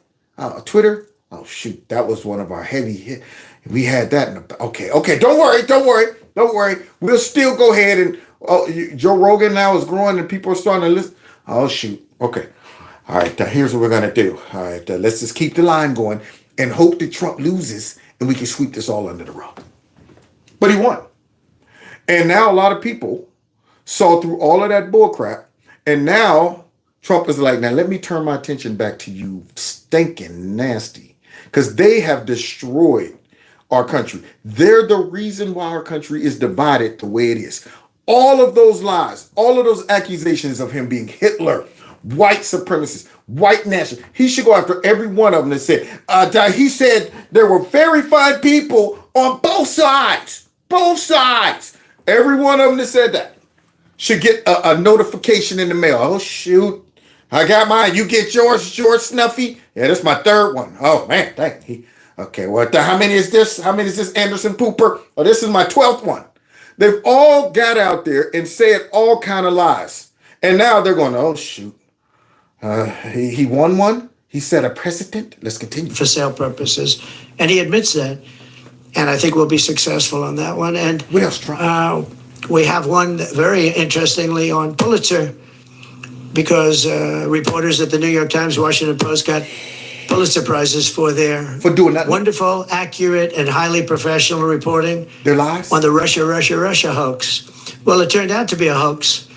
S1: Twitter? Oh, shoot. That was one of our heavy hits. We had that in the... Okay. Don't worry. We'll still go ahead and... Joe Rogan now is growing and people are starting to listen. Oh, shoot. Okay. All right. Here's what we're going to do. All right. Let's just keep the line going and hope that Trump loses and we can sweep this all under the rug. But he won. And now a lot of people saw through all of that bullcrap. And now Trump is like, now let me turn my attention back to you stinking nasty. Because they have destroyed our country. They're the reason why our country is divided the way it is. All of those lies, all of those accusations of him being Hitler, white supremacist, white national. He should go after every one of them and say, he said there were very fine people on both sides. Both sides. Every one of them that said that should get a notification in the mail. Oh, shoot. I got mine. You get yours, George Snuffy? Yeah, that's my third one. Oh, man. Thank you. Okay, well, how many is this? How many is this Anderson Pooper? Oh, this is my 12th one. They've all got out there and said all kind of lies. And now they're going, oh, shoot. He won one. He set a precedent. Let's continue.
S4: For sale purposes. And he admits that. And I think we'll be successful on that one. And
S1: what else?
S4: We have one very interestingly on Pulitzer because reporters at the New York Times, Washington Post got Pulitzer Prizes for
S1: doing that
S4: wonderful, accurate, and highly professional reporting.
S1: Their lies?
S4: On the Russia hoax. Well, it turned out to be a hoax.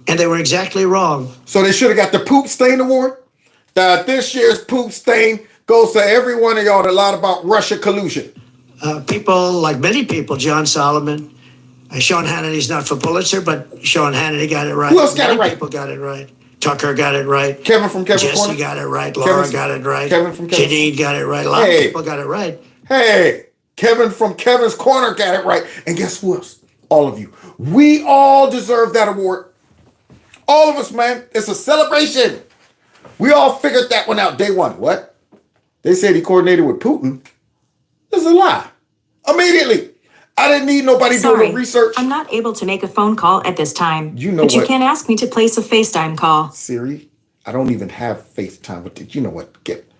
S4: And they were exactly wrong.
S1: So they should have got the Poop Stain Award? This year's Poop Stain goes to every one of y'all that lied about Russia collusion.
S4: People, like many people, John Solomon, Sean Hannity's not for Pulitzer, but Sean Hannity got it right.
S1: Who else got it right?
S4: People got it right. Tucker got it right.
S1: Kevin from Kevin's
S4: Jesse
S1: Corner?
S4: got it right. Laura got it right.
S1: Kevin from Kevin's
S4: Janine got it right. A lot of people got it right.
S1: Hey, Kevin from Kevin's Corner got it right. And guess who else? All of you. We all deserve that award. All of us, man. It's a celebration. We all figured that one out day one. What? They said he coordinated with Putin. This is a lie. Immediately. I didn't need nobody doing the research.
S20: I'm not able to make a phone call at this time.
S1: You know
S20: but you
S1: what?
S20: can ask me to place a FaceTime call.
S1: Siri, I don't even have FaceTime with it. You know what? Get.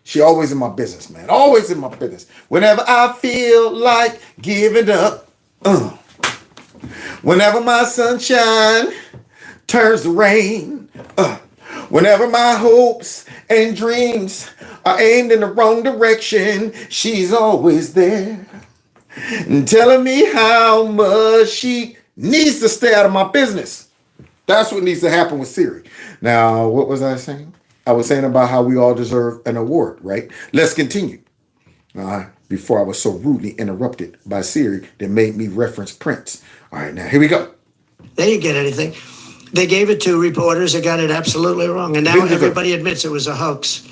S1: She always in my business, man. Always in my business. Whenever I feel like giving up. Whenever my sunshine turns to rain. Whenever my hopes and dreams are aimed in the wrong direction, she's always there. And telling me how much she needs to stay out of my business. That's what needs to happen with Siri. Now, what was I saying? I was saying about how we all deserve an award, right? Let's continue. Before I was so rudely interrupted by Siri that made me reference Prince. All right, now here we go.
S4: They didn't get anything. They gave it to reporters that got it absolutely wrong. And now everybody admits it was a hoax.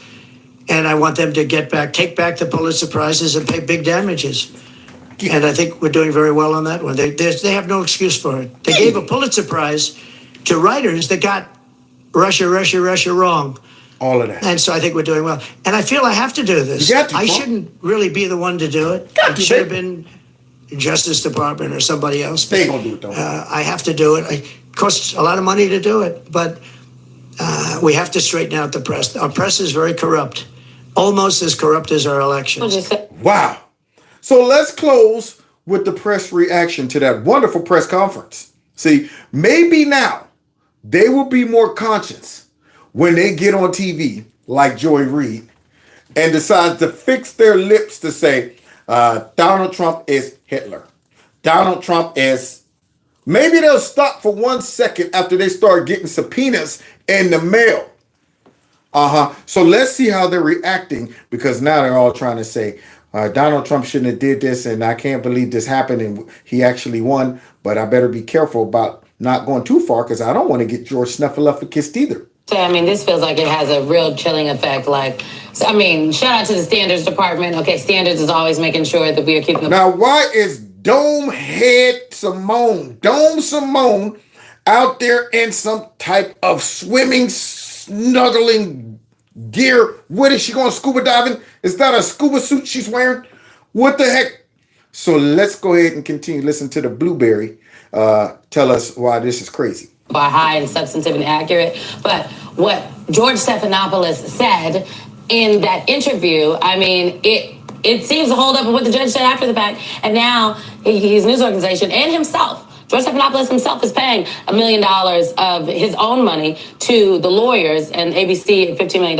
S4: And I want them to take back the Pulitzer Prizes and pay big damages. And I think we're doing very well on that one. They have no excuse for it. They gave a Pulitzer Prize to writers that got Russia wrong.
S1: All of that.
S4: And so I think we're doing well. And I feel I have to do this.
S1: You got to,
S4: I shouldn't really be the one to do it. It should have been Justice Department or somebody else.
S1: They ain't gonna do it though.
S4: I have to do it. It costs a lot of money to do it, but we have to straighten out the press. Our press is very corrupt, almost as corrupt as our elections.
S1: Wow. So let's close with the press reaction to that wonderful press conference. See, maybe now they will be more conscious when they get on TV like Joy Reid and decide to fix their lips to say, Donald Trump is Hitler. Donald Trump is... Maybe they'll stop for 1 second after they start getting subpoenas in the mail. So let's see how they're reacting, because now they're all trying to say, Donald Trump shouldn't have did this, and I can't believe this happened, and he actually won, but I better be careful about not going too far, because I don't want to get George Snuffleupagus either.
S12: So, I mean, this feels like it has a real chilling effect. So, I mean, shout out to the Standards Department. Okay, Standards is always making sure that we are keeping the...
S1: Now, why is Dome Simone out there in some type of swimming, snuggling gear? What is she going scuba diving? Is that a scuba suit she's wearing? What the heck? So let's go ahead and continue. Listen to the Blueberry tell us why this is crazy.
S12: By high and substantive and accurate. But what George Stephanopoulos said in that interview, I mean, it seems to hold up with what the judge said after the fact. And now his news organization and himself, George Stephanopoulos himself, is paying $1 million of his own money to the lawyers, and ABC $15 million.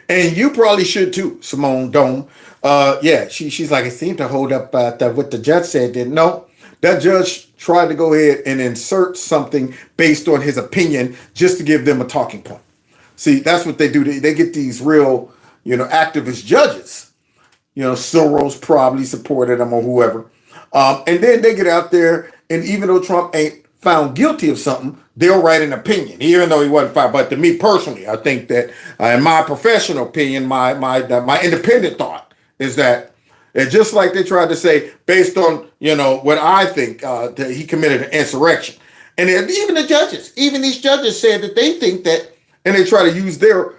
S1: And you probably should too, Simone Dome. Yeah, she's like, it seemed to hold up what the judge said. Didn't know. That judge tried to go ahead and insert something based on his opinion just to give them a talking point. See, that's what they do. They get these real, activist judges. Soros probably supported them or whoever. And then they get out there, and even though Trump ain't found guilty of something, they'll write an opinion, even though he wasn't found. But to me personally, I think that in my professional opinion, my independent thought is that just like they tried to say, based on, what I think, that he committed an insurrection. And even these judges said that they think that, and they try to use their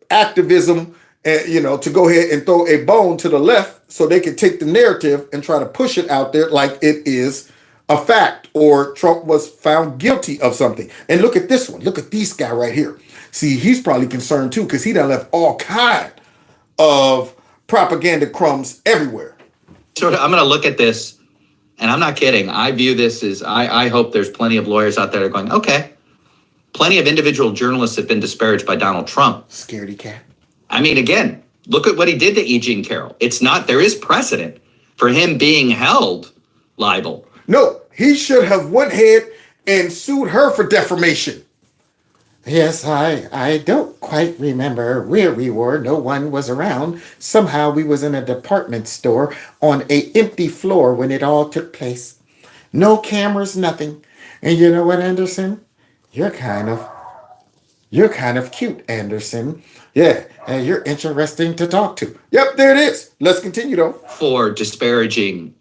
S1: activism, to go ahead and throw a bone to the left so they can take the narrative and try to push it out there like it is a fact or Trump was found guilty of something. And look at this one. Look at this guy right here. See, he's probably concerned too, because he done left all kind of propaganda crumbs everywhere.
S7: I'm going to look at this, and I'm not kidding. I view this as, I hope there's plenty of lawyers out there that are going, okay, plenty of individual journalists have been disparaged by Donald Trump.
S1: Scaredy cat.
S7: I mean, again, look at what he did to E. Jean Carroll. There is precedent for him being held liable.
S1: No, he should have went ahead and sued her for defamation. Yes, I don't quite remember where we were. No one was around. Somehow we was in a department store on a empty floor when it all took place. No cameras, nothing. And you know what, Anderson? You're kind of cute, Anderson. Yeah, and you're interesting to talk to. Yep, there it is. Let's continue, though.
S7: For disparaging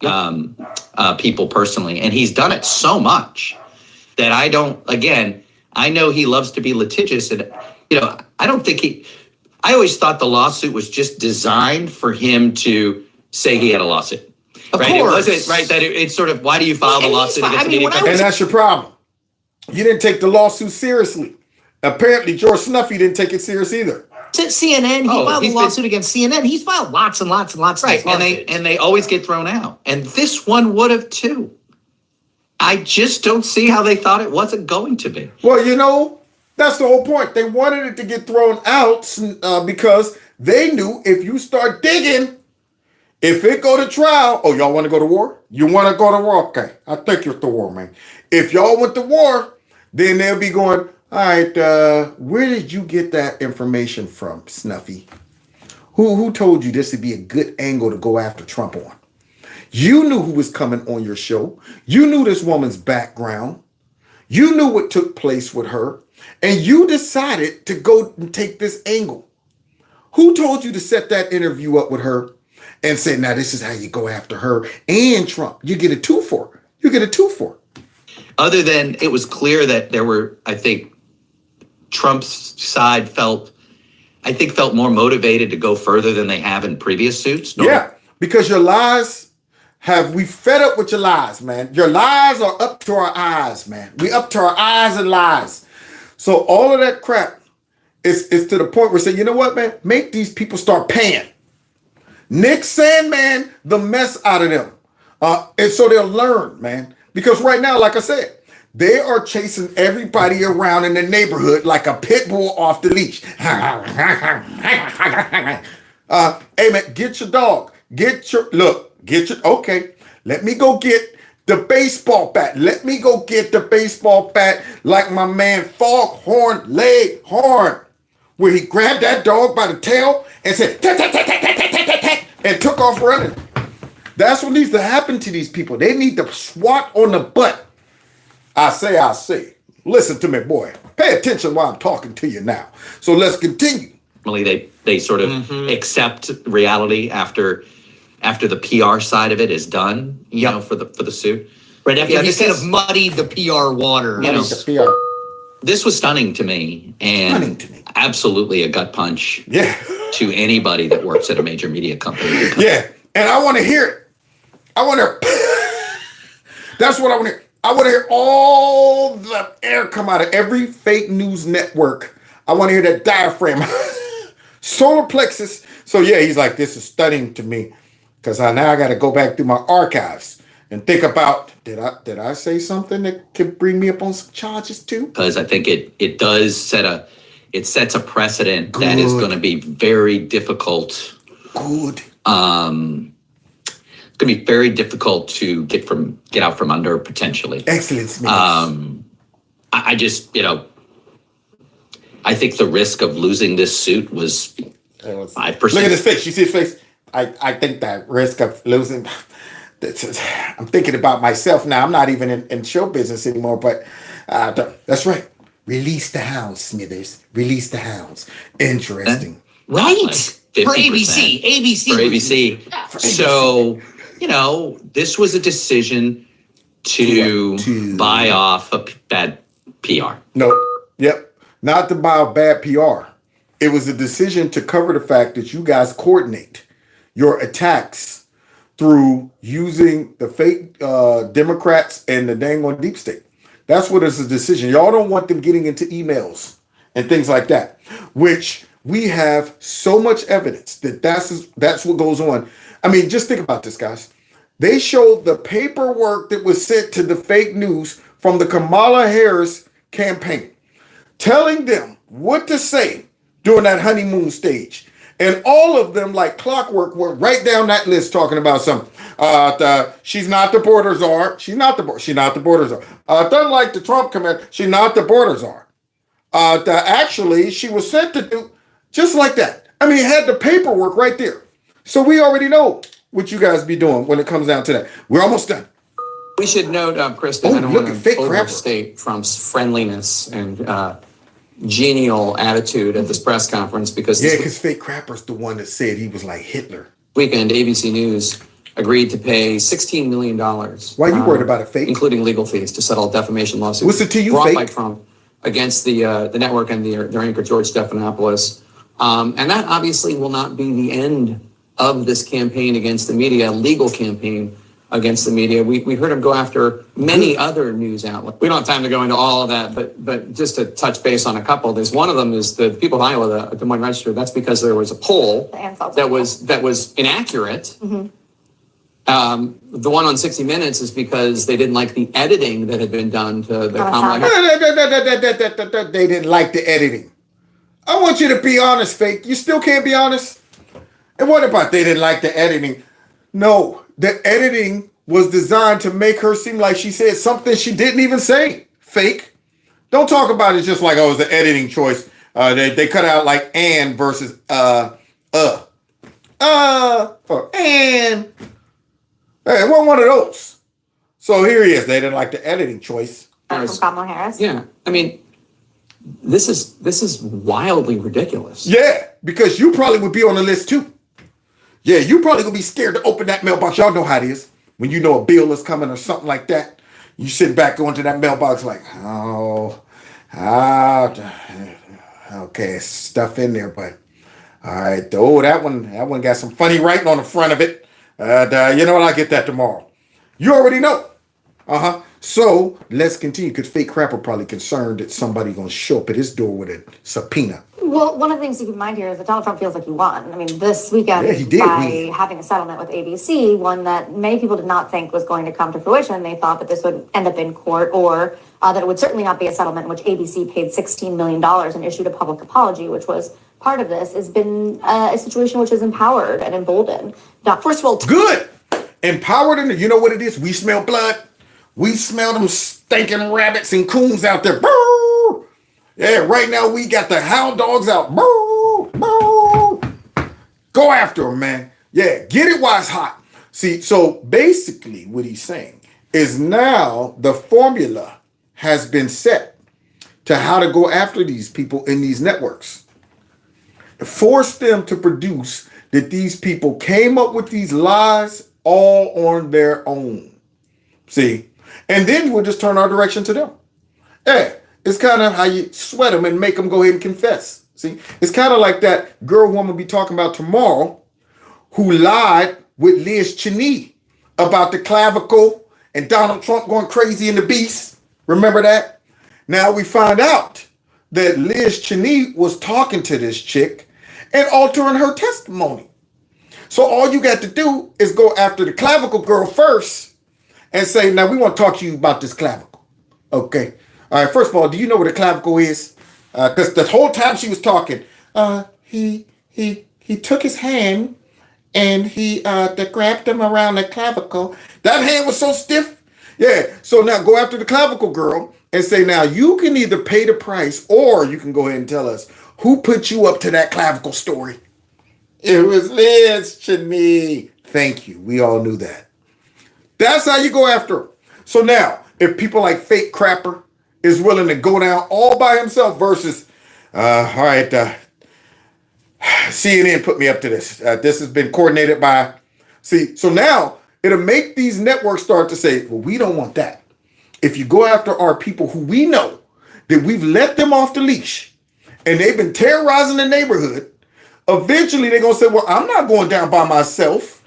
S7: people personally. And he's done it so much that I know he loves to be litigious. And, I don't think I always thought the lawsuit was just designed for him to say he had a lawsuit.
S1: Of
S7: right?
S1: course.
S7: It wasn't, right, that it's sort of, why do you file the lawsuit against me?
S1: And that's your problem. You didn't take the lawsuit seriously. Apparently, George Snuffy didn't take it serious either.
S3: CNN, he filed a lawsuit against CNN. He's filed lots and lots and lots of
S7: lawsuits. And they always get thrown out. And this one would have too. I just don't see how they thought it wasn't going to be.
S1: Well, that's the whole point. They wanted it to get thrown out because they knew if you start digging, if it go to trial, y'all want to go to war? You want to go to war? Okay, I'll take you to war, man. If y'all went to war, then they'll be going, all right, where did you get that information from, Snuffy? Who told you this would be a good angle to go after Trump on? You knew who was coming on your show. You knew this woman's background. You knew what took place with her. And you decided to go and take this angle. Who told you to set that interview up with her and say, now this is how you go after her and Trump? You get a 2-for. You get a 2-for.
S7: Other than it was clear that there were, I think, Trump's side felt more motivated to go further than they have in previous suits.
S1: Yeah, because your lies have we fed up with your lies, man. Your lies are up to our eyes, man. We up to our eyes and lies. So all of that crap is to the point where say, you know what, man? Make these people start paying. Nick Sandman the mess out of them. And so they'll learn, man. Because right now, like I said, they are chasing everybody around in the neighborhood like a pit bull off the leash. Hey, man, get your dog. Okay, let me go get the baseball bat. Let me go get the baseball bat like my man Foghorn Leghorn, where he grabbed that dog by the tail and said, "Tat, tat, tat, tat, tat, tat, tat, tat," and took off running. That's what needs to happen to these people. They need to swat on the butt. I say. Listen to me, boy. Pay attention while I'm talking to you now. So let's continue.
S7: They sort of accept reality after the PR side of it is done, you know, for the suit.
S2: Right after he kind of muddied the PR water.
S7: This was stunning to me, and absolutely a gut punch to anybody that works at a major media company.
S1: Yeah, and I want to hear it. That's what I want to hear. I want to hear all the air come out of every fake news network. I want to hear that diaphragm. Solar plexus. So yeah, he's like, this is stunning to me. Because now I got to go back through my archives and think about, did I say something that could bring me up on some charges too?
S7: Because I think it does sets a precedent that is going to be very difficult. It's going to be very difficult to get out from under potentially.
S1: Excellent.
S7: I just, I think the risk of losing this suit was 5%.
S1: Look at his face. You see his face? I think that risk of losing. I'm thinking about myself now. I'm not even in show business anymore, but that's right. Release the hounds, Smithers. Release the hounds. Interesting.
S2: Right.
S7: Like
S2: for ABC.
S7: For ABC. So, this was a decision to buy off a bad PR.
S1: No. Yep. Not to buy a bad PR. It was a decision to cover the fact that you guys coordinate your attacks through using the fake Democrats and the dang on deep state. That's what it's a decision. Y'all don't want them getting into emails and things like that, which we have so much evidence that's what goes on. I mean, just think about this, guys. They showed the paperwork that was sent to the fake news from the Kamala Harris campaign, telling them what to say during that honeymoon stage. And all of them, like clockwork, were right down that list talking about something. She's not the border czar. She's not the border czar. Doesn't like the Trump command. She's not the border czar. Actually, she was sent to do just like that. I mean, it had the paperwork right there. So we already know what you guys be doing when it comes down to that. We're almost done.
S11: We should note, Kristen, I don't want to overstate Trump's friendliness and genial attitude at this press conference because
S1: Fake Crapper's the one that said he was like Hitler.
S11: Weekend, ABC News agreed to pay $16 million.
S1: Why are you worried about a fake?
S11: Including legal fees to settle a defamation lawsuit.
S1: What's it to you,
S11: brought
S1: fake?
S11: by Trump against the network and their anchor, George Stephanopoulos. And that obviously will not be the end of this campaign against the media, a legal campaign against the media. We heard him go after many other news outlets. We don't have time to go into all of that, but just to touch base on a couple, there's one of them is the people of Iowa, the Des Moines Register. That's because there was a poll that was inaccurate.
S13: Mm-hmm.
S11: The one on 60 Minutes is because they didn't like the editing that had been done to the Kamala.
S1: They didn't like the editing. I want you to be honest, fake. You still can't be honest? And what about they didn't like the editing? No, the editing was designed to make her seem like she said something she didn't even say. Fake. Don't talk about it just like, oh, it was an editing choice. They cut out like and versus or and. Hey, it wasn't one of those. So here he is. They didn't like the editing choice.
S13: From Kamala Harris.
S11: Yeah, I mean, this is wildly ridiculous.
S1: Yeah, because you probably would be on the list too. Yeah, you probably gonna be scared to open that mailbox. Y'all know how it is. When you know a bill is coming or something like that, you sit back going to that mailbox like, okay, stuff in there, but all right, that one got some funny writing on the front of it. You know what? I'll get that tomorrow. You already know. So let's continue because Fake Crapper probably concerned that somebody gonna show up at his door with a subpoena.
S21: Well, one of the things to keep in mind here is that Donald Trump feels like he won. I mean, this weekend,
S1: Yeah, he did
S21: by
S1: win.
S21: having a settlement with ABC, one that many people did not think was going to come to fruition. They thought that this would end up in court, or that it would certainly not be a settlement in which ABC paid $16 million and issued a public apology, which was part of this, has been a situation which is empowered and emboldened. First of all,
S1: Good. Empowered, and you know what it is? We smell blood. We smell them stinking rabbits and coons out there. Boo! Yeah, right now we got the hound dogs out. Boo! Boo! Go after them, man. Yeah, get it while it's hot. See, so basically what he's saying is now the formula has been set to how to go after these people in these networks. Force them to produce that these people came up with these lies all on their own. See? And then we'll just turn our direction to them. Yeah, it's kind of how you sweat them and make them go ahead and confess. See, it's kind of like that girl woman be talking about tomorrow who lied with Liz Cheney about the clavicle and Donald Trump going crazy in the beast. Remember that? Now we find out that Liz Cheney was talking to this chick and altering her testimony. So all you got to do is go after the clavicle girl first and say, now we want to talk to you about this clavicle. Okay. All right. First of all, do you know what a clavicle is? Because the whole time she was talking, he took his hand and he grabbed him around the clavicle. That hand was so stiff. Yeah. So now go after the clavicle girl and say, now you can either pay the price or you can go ahead and tell us who put you up to that clavicle story. It was Liz Cheney. Thank you. We all knew that. That's how you go after him. So now, if people like Fake Crapper is willing to go down all by himself versus, all right, CNN put me up to this. This has been coordinated by, so now it'll make these networks start to say, well, we don't want that. If you go after our people who we know that we've let them off the leash and they've been terrorizing the neighborhood, eventually they're going to say, well, I'm not going down by myself.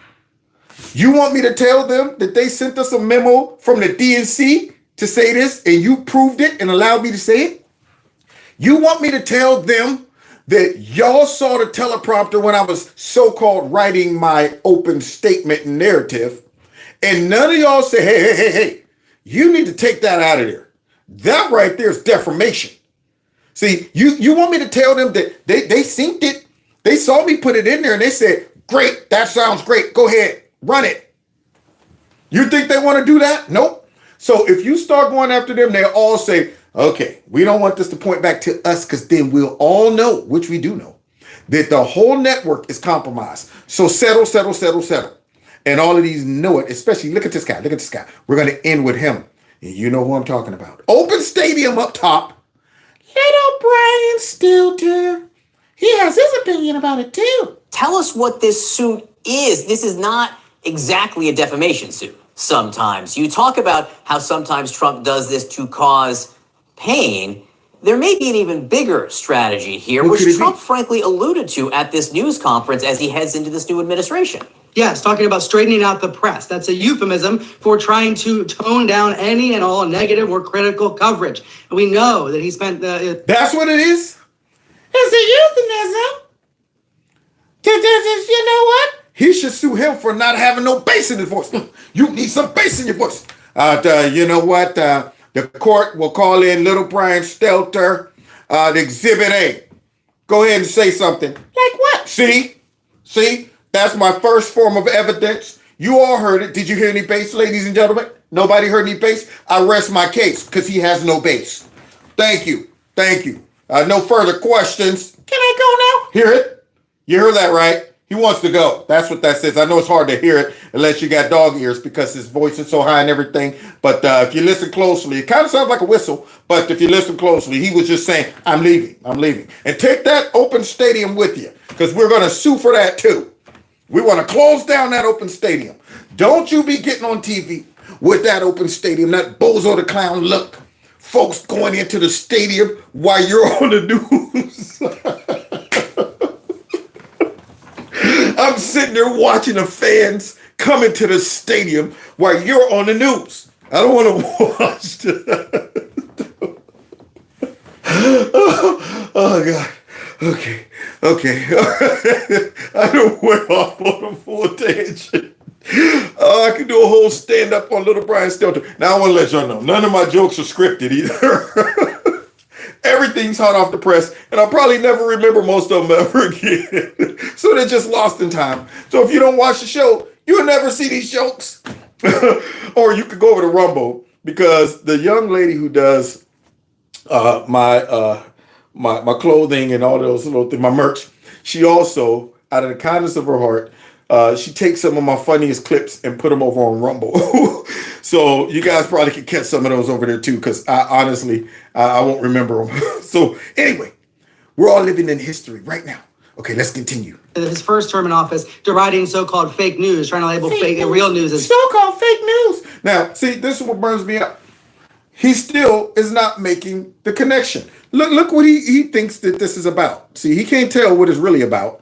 S1: You want me to tell them that they sent us a memo from the DNC to say this and you proved it and allowed me to say it? You want me to tell them that y'all saw the teleprompter when I was so-called writing my open statement and narrative and none of y'all say, hey, you need to take that out of there. That right there is defamation. See, you want me to tell them that they synced it. They saw me put it in there and they said, great, that sounds great. Go ahead, run it. You think they want to do that? Nope. So if you start going after them, they'll all say, okay, we don't want this to point back to us because then we'll all know, which we do know, that the whole network is compromised. So settle. And all of these know it, especially look at this guy. We're going to end with him. And you know who I'm talking about. Open stadium up top. Little Brian Stilter. He has his opinion about it too.
S2: Tell us what this suit is. This is not exactly a defamation suit. Sometimes you talk about how sometimes Trump does this to cause pain. There may be an even bigger strategy here, which Trump frankly alluded to at this news conference as he heads into this new administration.
S22: Yes, talking about straightening out the press. That's a euphemism for trying to tone down any and all negative or critical coverage. And we know that he spent the...
S1: That's what it is? It's a euphemism. You know what? He should sue him for not having no bass in his voice. You need some bass in your voice. You know what? The court will call in Little Brian Stelter, the Exhibit A. Go ahead and say something. Like what? See? That's my first form of evidence. You all heard it. Did you hear any bass, ladies and gentlemen? Nobody heard any bass? I rest my case because he has no bass. Thank you. No further questions. Can I go now? Hear it? You heard that right? He wants to go. That's what that says. I know it's hard to hear it unless you got dog ears because his voice is so high and everything. But if you listen closely, it kind of sounds like a whistle. But if you listen closely, he was just saying, I'm leaving. And take that open stadium with you because we're going to sue for that too. We want to close down that open stadium. Don't you be getting on TV with that open stadium, that Bozo the Clown look. Folks going into the stadium while you're on the news. I'm sitting there watching the fans coming to the stadium while you're on the news. I don't want to watch oh God. Okay. I don't went off on a full tangent. I could do a whole stand-up on Little Brian Stelter. Now I want to let y'all know, none of my jokes are scripted either. Everything's hot off the press, and I'll probably never remember most of them ever again. So they're just lost in time. So if you don't watch the show, you'll never see these jokes. Or you could go over to Rumble, because the young lady who does my clothing and all those little things, my merch, she also, out of the kindness of her heart, she takes some of my funniest clips and put them over on Rumble. So you guys probably could catch some of those over there too, because honestly, I won't remember them. So anyway, we're all living in history right now. Okay, let's continue.
S22: His first term in office, deriding so-called fake news, trying to label real news as
S1: so-called fake news. Now, see, this is what burns me up. He still is not making the connection. Look what he thinks that this is about. See, he can't tell what it's really about.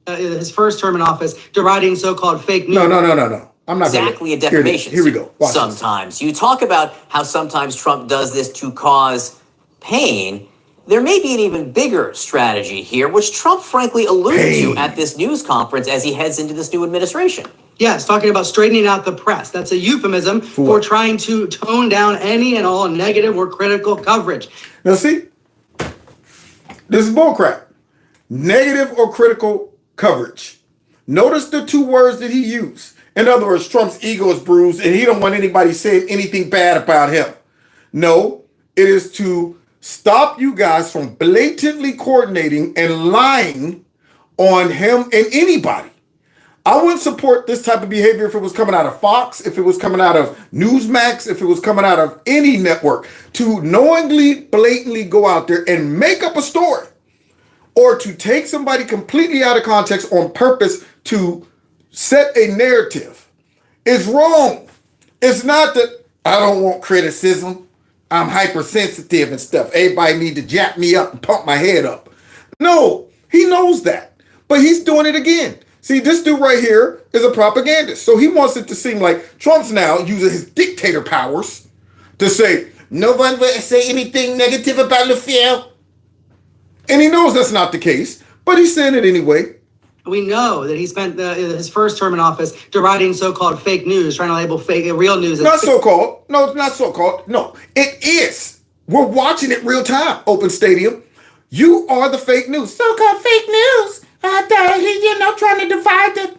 S22: His first term in office, deriding so-called fake news.
S1: No. I'm not
S2: exactly a defamation.
S1: Here we go. Watch
S2: sometimes you talk about how sometimes Trump does this to cause pain. There may be an even bigger strategy here, which Trump frankly alluded to at this news conference as he heads into this new administration.
S22: Yes, talking about straightening out the press. That's a euphemism for trying to tone down any and all negative or critical coverage.
S1: Now see, this is bullcrap. Negative or critical coverage. Notice the two words that he used. In other words, Trump's ego is bruised and he don't want anybody saying anything bad about him. No, it is to stop you guys from blatantly coordinating and lying on him and anybody. I wouldn't support this type of behavior if it was coming out of Fox, if it was coming out of Newsmax, if it was coming out of any network, to knowingly, blatantly go out there and make up a story, or to take somebody completely out of context on purpose to set a narrative. Is wrong. It's not that I don't want criticism. I'm hypersensitive and stuff. Everybody need to jack me up and pump my head up. No, he knows that, but he's doing it again. See, this dude right here is a propagandist. So he wants it to seem like Trump's now using his dictator powers to say, no one will say anything negative about LaFleur. And he knows that's not the case, but he's saying it anyway.
S22: We know that he spent his first term in office deriding so-called fake news, trying to label real news as
S1: not so-called. No, it's not so-called. No, it is. We're watching it real time, Open Stadium. You are the fake news. So-called fake news. Trying to divide it.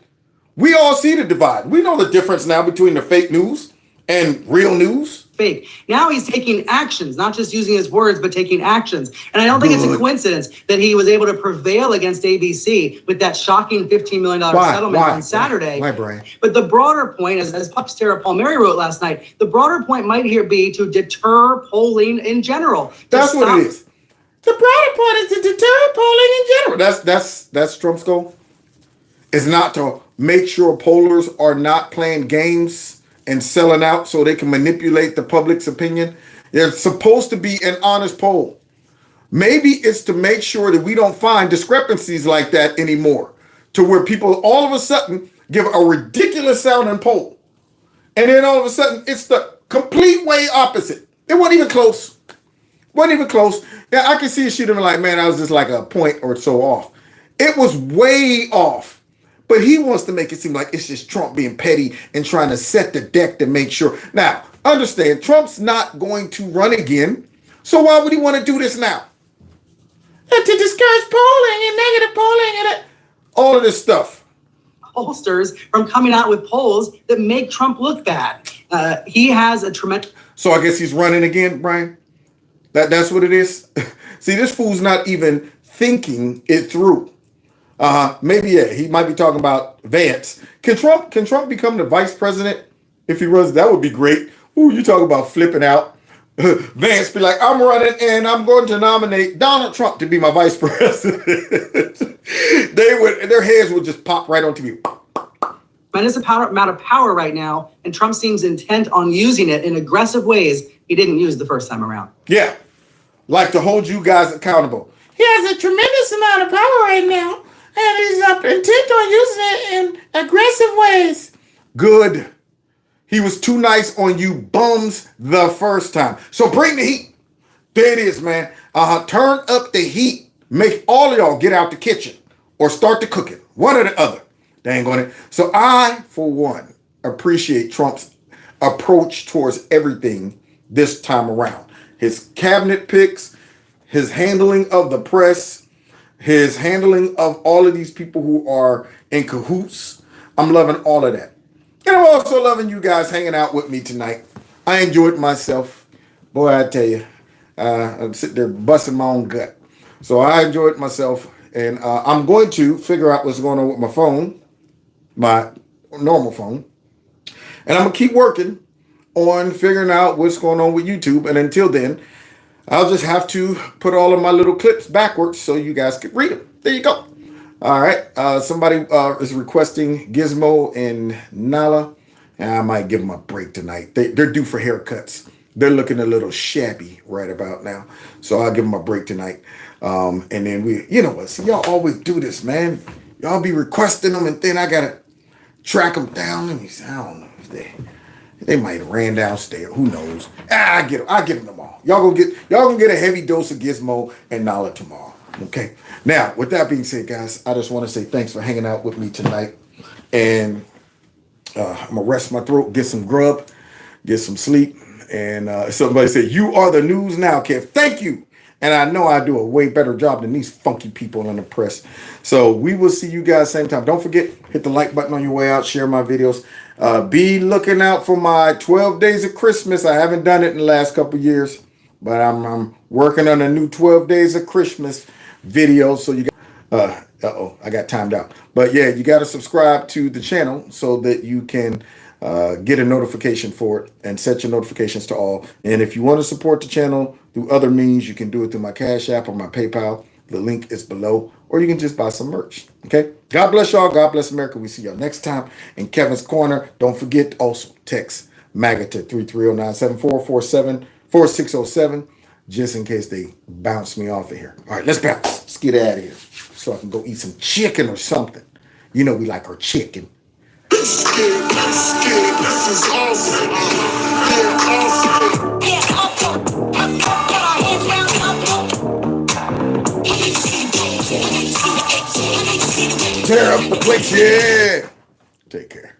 S1: We all see the divide. We know the difference now between the fake news and real news.
S22: Fake. Now he's taking actions, not just using his words, but taking actions. And I don't think it's a coincidence that he was able to prevail against ABC with that shocking $15 million settlement on Saturday.
S1: Why, Brian?
S22: But the broader point, as Puck's Tara Palmieri wrote last night, the broader point might here be to deter polling in general.
S1: That's what it is. The broader point is to deter polling in general. That's Trump's goal. It's not to make sure pollers are not playing games and selling out so they can manipulate the public's opinion. There's supposed to be an honest poll. Maybe it's to make sure that we don't find discrepancies like that anymore, to where people all of a sudden give a ridiculous sounding poll, and then all of a sudden it's the complete way opposite. It wasn't even close. Wasn't even close. Yeah, I can see she'd have been like, man, I was just like a point or so off. It was way off. But he wants to make it seem like it's just Trump being petty and trying to set the deck to make sure. Now, understand, Trump's not going to run again. So why would he want to do this now? And to discourage polling and negative polling and all of this stuff.
S22: Pollsters from coming out with polls that make Trump look bad. He has a tremendous...
S1: So I guess he's running again, Brian? That's what it is? See, this fool's not even thinking it through. Maybe, yeah, he might be talking about Vance. Can Trump become the vice president if he runs? That would be great. Ooh, you talk about flipping out. Vance be like, I'm running and I'm going to nominate Donald Trump to be my vice president. Their heads would just pop right on TV.
S22: Tremendous amount of power right now, and Trump seems intent on using it in aggressive ways he didn't use the first time around.
S1: Yeah, like to hold you guys accountable. He has a tremendous amount of power right now. And he's intent on using it in aggressive ways. Good. He was too nice on you bums the first time. So bring the heat. There it is, man. Turn up the heat. Make all of y'all get out the kitchen or start the cooking. One or the other. Dang on it. So I, for one, appreciate Trump's approach towards everything this time around. His cabinet picks, his handling of the press, his handling of all of these people who are in cahoots. I'm loving all of that. And I'm also loving you guys hanging out with me tonight. I enjoyed myself. Boy, I tell you, I'm sitting there busting my own gut. So I enjoyed myself. And I'm going to figure out what's going on with my phone, my normal phone. And I'm going to keep working on figuring out what's going on with YouTube. And until then, I'll just have to put all of my little clips backwards so you guys can read them. There you go. All right. Somebody is requesting Gizmo and Nala. And I might give them a break tonight. They're due for haircuts. They're looking a little shabby right about now. So I'll give them a break tonight. And then you know what? See, y'all always do this, man. Y'all be requesting them and then I got to track them down. Let me see. I don't know if they might have ran downstairs. Who knows? I get them tomorrow. Y'all gonna get a heavy dose of Gizmo and Nala tomorrow. Okay. Now, with that being said, guys, I just want to say thanks for hanging out with me tonight. And I'm gonna rest my throat, get some grub, get some sleep. And somebody said, "You are the news now, Kev." Thank you. And I know I do a way better job than these funky people in the press. So we will see you guys same time. Don't forget, hit the like button on your way out. Share my videos. Be looking out for my 12 Days of Christmas. I haven't done it in the last couple of years, but I'm working on a new 12 Days of Christmas video. So you got, I got timed out. But yeah, you got to subscribe to the channel so that you can get a notification for it and set your notifications to all. And if you want to support the channel through other means, you can do it through my Cash App or my PayPal. The link is below, or you can just buy some merch. Okay. God bless y'all. God bless America. We see y'all next time in Kevin's Corner. Don't forget to also text MAGA to 330-974-47-4607 just in case they bounce me off of here. All right, let's bounce. Let's get out of here so I can go eat some chicken or something. You know we like our chicken. This is awesome. Tear up the place, yeah. Take care.